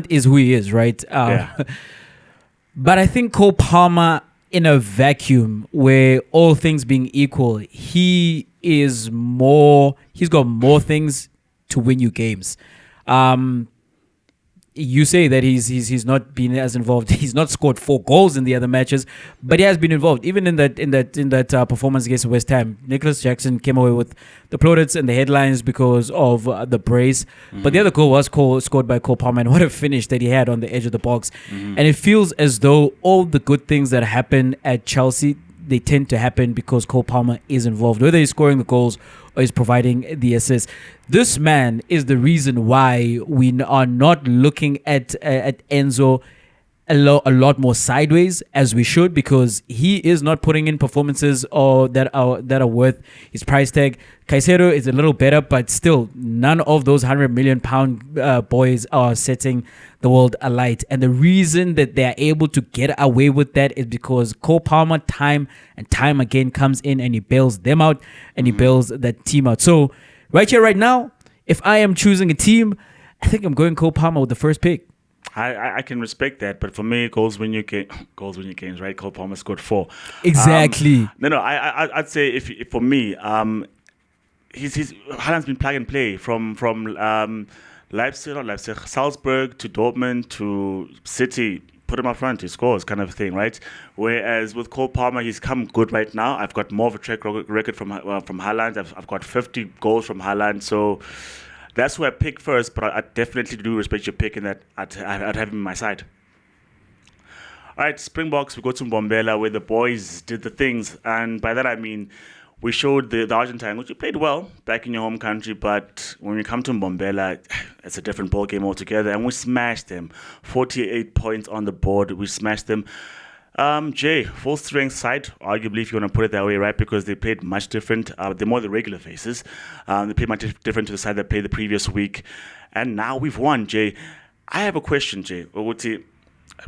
is who he is, right? But I think Cole Palmer, in a vacuum where all things being equal, he's got more things to win you games. You say that he's not been as involved. He's not scored 4 goals in the other matches, but he has been involved. Even in that performance against West Ham, Nicholas Jackson came away with the plaudits and the headlines because of the brace. But the other goal was scored by Cole Palmer, and what a finish that he had on the edge of the box. And it feels as though all the good things that happen at Chelsea, they tend to happen because Cole Palmer is involved, whether he's scoring the goals or he's providing the assists. This man is the reason why we are not looking at Enzo a lot more sideways as we should, because he is not putting in performances that are worth his price tag. Kaizer is a little better, but still, none of those £100 million boys are setting the world alight. And the reason that they are able to get away with that is because Cole Palmer time and time again comes in and he bails them out and he bails that team out. So right here, right now, if I am choosing a team, I think I'm going Cole Palmer with the first pick. I can respect that, but for me, goals win you games, right? Cole Palmer scored 4. Exactly. I'd say if for me, Haaland's been plug and play from Salzburg to Dortmund to City. Put him up front, he scores, kind of thing, right? Whereas with Cole Palmer, he's come good right now. I've got more of a track record from Haaland. I've got 50 goals from Haaland, so that's who I pick first. But I definitely do respect your pick in that I'd have him on my side. All right, Springboks, we go to Mbombela where the boys did the things, and by that I mean we showed the Argentine, which you played well back in your home country, but when we come to Mbombela, it's a different ball game altogether, and we smashed them. 48 points on the board, we smashed them. Jay, full strength side, arguably, if you want to put it that way, right? Because they played much different. They're more the regular faces. They played much different to the side that played the previous week, and now we've won. Jay, I have a question, Jay.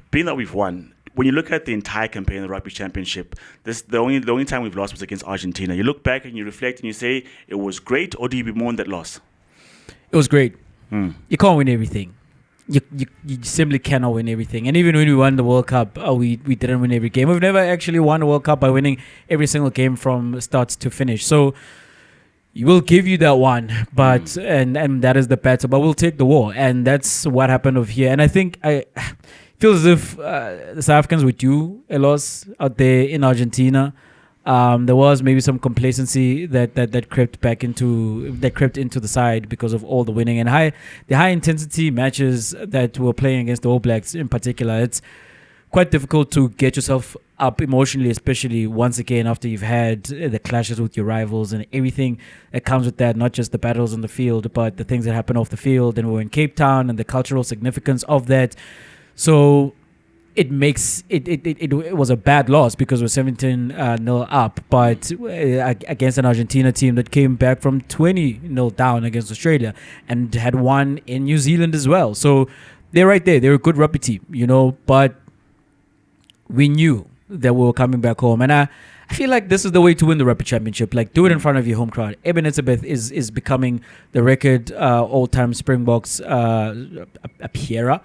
Being that we've won, when you look at the entire campaign in the Rugby Championship, the only time we've lost was against Argentina. You look back and you reflect and you say, it was great, or do you bemoan that loss? It was great. You can't win everything. You simply cannot win everything. And even when we won the World Cup, we didn't win every game. We've never actually won a World Cup by winning every single game from start to finish. So you will give you that one, but and that is the battle. But we'll take the war, and that's what happened over here. And I think feels as if the South Africans were due a loss out there in Argentina. There was maybe some complacency that crept into the side because of all the winning and the high intensity matches that we're playing against the All Blacks in particular. It's quite difficult to get yourself up emotionally, especially once again after you've had the clashes with your rivals and everything that comes with that, not just the battles on the field, but the things that happen off the field. And we're in Cape Town and the cultural significance of that. So it makes it was a bad loss because we're 17-0 up, but against an Argentina team that came back from 20-0 down against Australia and had won in New Zealand as well. So they're right there. They're a good rugby team, but we knew that we were coming back home. And I I feel like this is the way to win the Rugby Championship. Like, do it in front of your home crowd. Elizabeth is becoming the record all-time Springboks appearer,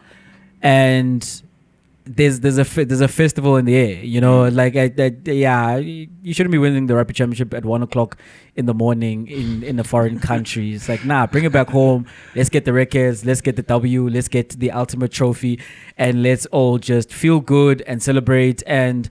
and there's a festival in the air. You know, like you shouldn't be winning the Rugby Championship at 1:00 in the morning in a foreign country. It's like, nah, bring it back home. Let's get the records. Let's get the W. Let's get the ultimate trophy, and let's all just feel good and celebrate. And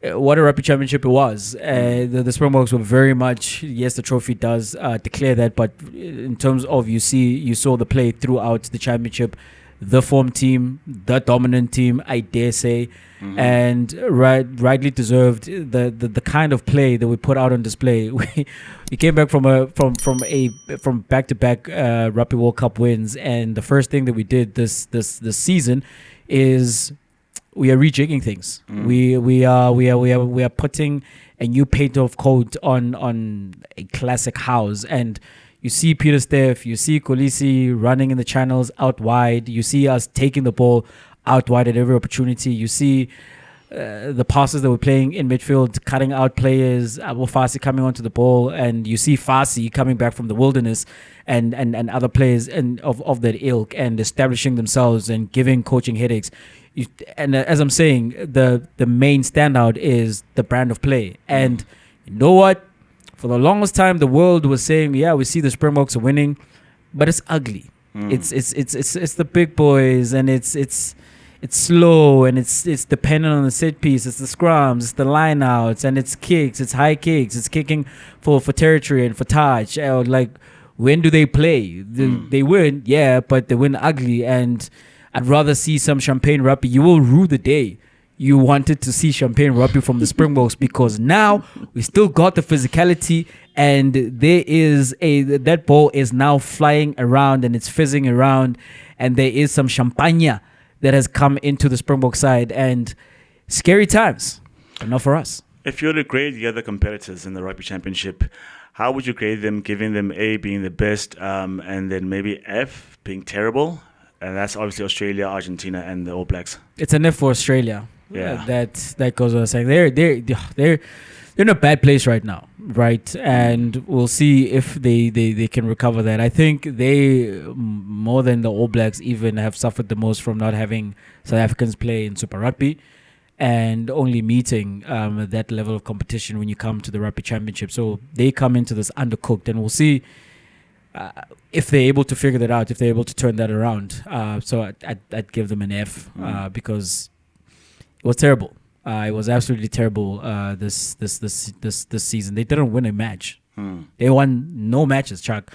what a Rugby Championship it was. The Springboks were very much, yes, the trophy does declare that, but in terms of you saw the play throughout the championship, the form team, the dominant team, I dare say, and rightly deserved the kind of play that we put out on display. We came back from back-to-back Rugby World Cup wins, and the first thing that we did this season is we are rejigging things. We are putting a new paint of coat on a classic house, and you see Peter Steff, you see Kolisi running in the channels out wide. You see us taking the ball out wide at every opportunity. You see the passes that we're playing in midfield, cutting out players. Abu Fasi coming onto the ball, and you see Fasi coming back from the wilderness, and other players and of that ilk, and establishing themselves and giving coaching headaches. And as I'm saying, the main standout is the brand of play. And you know what? For the longest time, the world was saying, yeah, we see the Springboks are winning, but it's ugly. It's the big boys, and it's slow, and it's dependent on the set piece. It's the scrums, it's the lineouts, and it's kicks, it's high kicks, it's kicking for territory and for touch. Like, when do they play? They win, yeah, but they win ugly. And I'd rather see some champagne rugby. You will rue the day you wanted to see champagne rugby from the Springboks, because now we still got the physicality, and there is that ball is now flying around and it's fizzing around, and there is some champagne that has come into the Springbok side, and scary times, but not for us. If you were to grade the other competitors in the Rugby Championship, how would you grade them, giving them A being the best, and then maybe F being terrible? And that's obviously Australia, Argentina, and the All Blacks. It's an F for Australia. Yeah, that goes without saying. They're in a bad place right now, right? And we'll see if they can recover that. I think they, more than the All Blacks, even have suffered the most from not having South Africans play in Super Rugby, and only meeting that level of competition when you come to the Rugby Championship. So they come into this undercooked, and we'll see if they're able to figure that out, if they're able to turn that around. So I'd give them an F because it was terrible. It was absolutely terrible this season. They didn't win a match. They won no matches, Chuck.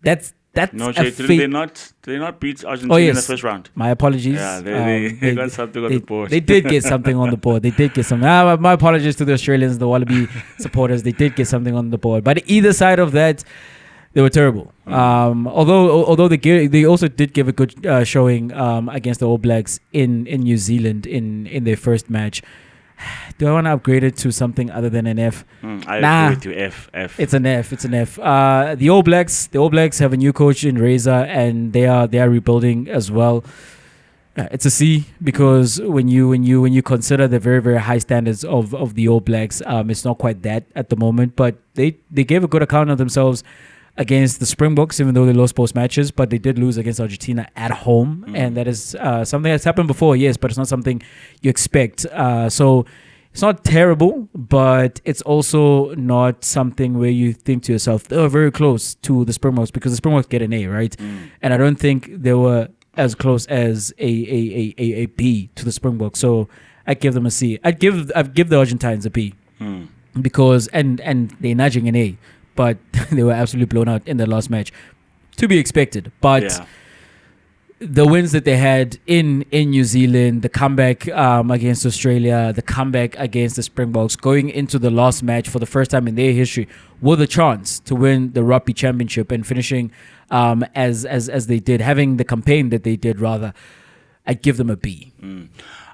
That's no, Jay, did they not beat Argentina in the first round? My apologies. Yeah, they got something on the board. They did get something on the board. They did get something. My apologies to the Australians, the Wallaby supporters. They did get something on the board. But either side of that, they were terrible. Although they also did give a good showing against the All Blacks in New Zealand in their first match. Do I want to upgrade it to something other than an F? I agree to F. It's an F. The All Blacks have a new coach in Reza, and they are rebuilding as well. It's a C, because when you consider the very, very high standards of the All Blacks, it's not quite that at the moment. But they gave a good account of themselves against the Springboks, even though they lost both matches, but they did lose against Argentina at home, and that is something that's happened before, yes, but it's not something you expect. So it's not terrible, but it's also not something where you think to yourself, they're very close to the Springboks, because the Springboks get an A, right? And I don't think they were as close as a B to the Springboks. So I give them a C. I'd give the Argentines a B, because and they're nudging an A. But they were absolutely blown out in the last match. To be expected. But the wins that they had in New Zealand, the comeback against Australia, the comeback against the Springboks, going into the last match for the first time in their history with a chance to win the Rugby Championship, and finishing as they did, having the campaign that they did, rather, I'd give them a B.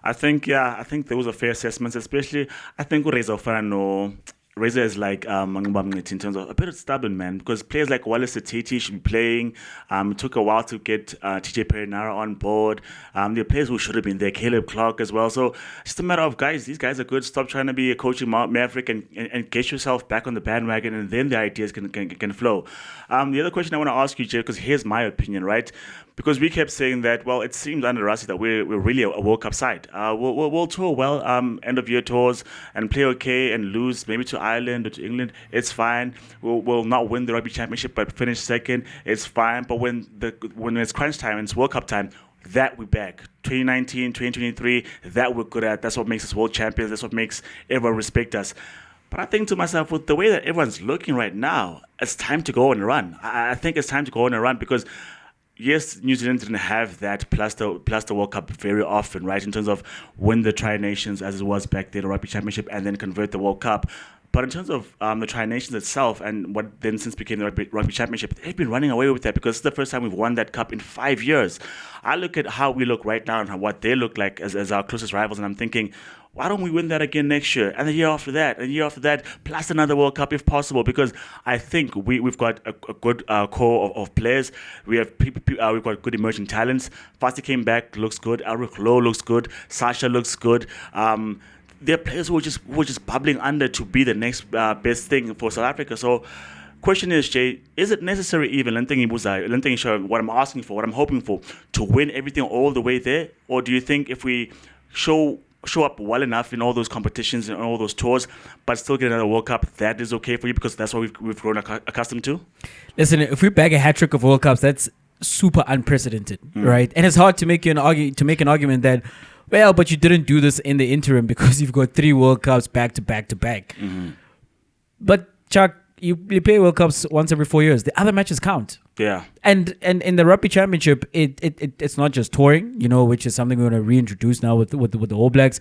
I think there was a fair assessment, especially I think Reza Ofano Razor is like Manqoba Mngqithi in terms of a bit of stubborn, man, because players like Wallace Atiti should be playing. It took a while to get TJ Perinara on board. There are players who should have been there, Caleb Clark as well. So just a matter of, guys, these guys are good. Stop trying to be a coaching maverick and get yourself back on the bandwagon, and then the ideas can flow. The other question I want to ask you, Jay, because here's my opinion, right? Because we kept saying that, well, it seems under Rassi that we're really a World Cup side. We'll tour well, end of year tours, and play okay and lose maybe to Ireland or to England. It's fine. We'll not win the Rugby Championship, but finish second. It's fine. But when it's crunch time and it's World Cup time, that we're back. 2019, 2023, that we're good at. That's what makes us world champions. That's what makes everyone respect us. But I think to myself, with the way that everyone's looking right now, it's time to go on a run. I think it's time to go on a run because, yes, New Zealand didn't have that plus the World Cup very often, right? In terms of win the Tri-Nations as it was back then, the Rugby Championship, and then convert the World Cup. But in terms of the Tri-Nations itself and what then since became the Rugby Championship, they've been running away with that because it's the first time we've won that cup in 5 years. I look at how we look right now and what they look like as our closest rivals, and I'm thinking, why don't we win that again next year? And the year after that, and the year after that, plus another World Cup if possible, because I think we've got a good core of players. We've got good emerging talents. Fasti came back, looks good. Erik looks good. Sasha looks good. There are players who are just bubbling under to be the next best thing for South Africa. So, question is, Jay, is it necessary even what I'm asking for, what I'm hoping for, to win everything all the way there? Or do you think if we show up well enough in all those competitions and all those tours, but still get another World Cup, that is okay for you because that's what we've grown accustomed to? Listen, if we bag a hat trick of World Cups, that's super unprecedented, right? And it's hard to make an argument that, well, but you didn't do this in the interim because you've got 3 World Cups back to back to back. But Chuck, you play World Cups once every 4 years. The other matches count. Yeah. And in the Rugby Championship, it's not just touring, which is something we're going to reintroduce now with the All Blacks.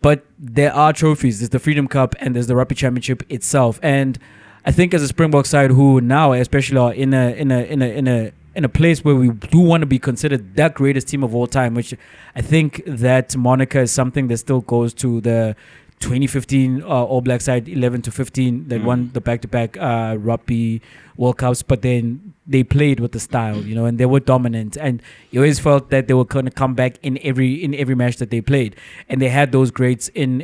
But there are trophies. There's the Freedom Cup and there's the Rugby Championship itself. And I think as a Springbok side, who now especially are in a place where we do want to be considered the greatest team of all time, which I think that moniker is something that still goes to the 2015 All Black side 11-15 that won the back-to-back Rugby World Cups, but then they played with the style, and they were dominant, and you always felt that they were going to come back in every match that they played, and they had those greats in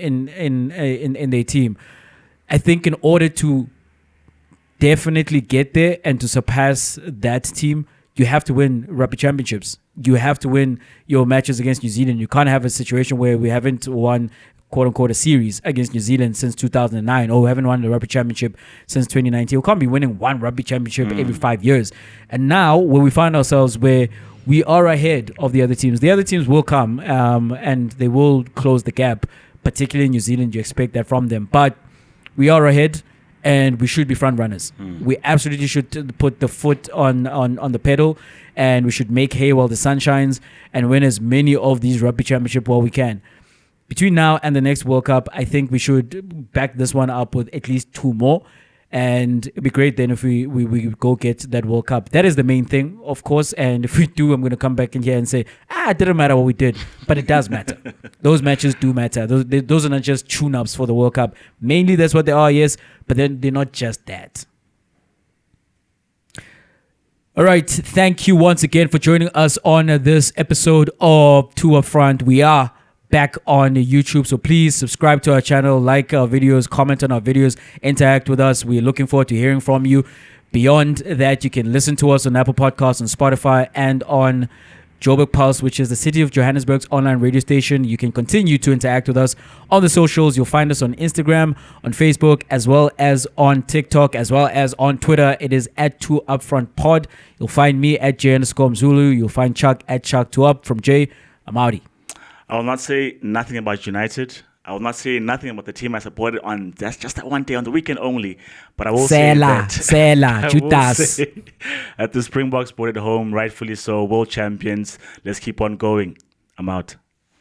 their team. I think in order to definitely get there and to surpass that team, you have to win Rugby Championships. You have to win your matches against New Zealand. You can't have a situation where we haven't won, quote unquote, a series against New Zealand since 2009, or we haven't won the Rugby Championship since 2019. We can't be winning one Rugby Championship every 5 years. And now, where we find ourselves where we are ahead of the other teams will come and they will close the gap, particularly in New Zealand. You expect that from them. But we are ahead. And we should be front runners. We absolutely should put the foot on the pedal, and we should make hay while the sun shines and win as many of these Rugby Championship while we can. Between now and the next World Cup, I think we should back this one up with at least 2 more. And it'd be great then if we go get that World Cup. That is the main thing, of course. And if we do, I'm going to come back in here and say, it didn't matter what we did. But it does matter. Those matches do matter. Those are not just tune-ups for the World Cup. Mainly that's what they are, yes. But then they're not just that. All right. Thank you once again for joining us on this episode of Two Up Front. We are back on YouTube, so please subscribe to our channel, like our videos, comment on our videos, interact with us. We're looking forward to hearing from you. Beyond that, you can listen to us on Apple Podcasts, on Spotify, and on Joburg Pulse, which is the City of Johannesburg's online radio station. You can continue to interact with us on the socials. You'll find us on Instagram, on Facebook, as well as on TikTok, as well as on Twitter. It is at 2UpFrontPod. You'll find me at J_Mzulu. You'll find Chuck at Chuck2Up. From Jay, I'm outie. I will not say nothing about United. I will not say nothing about the team I supported on just that one day on the weekend only. But I will say that the Springboks brought it home, rightfully so, world champions. Let's keep on going. I'm out.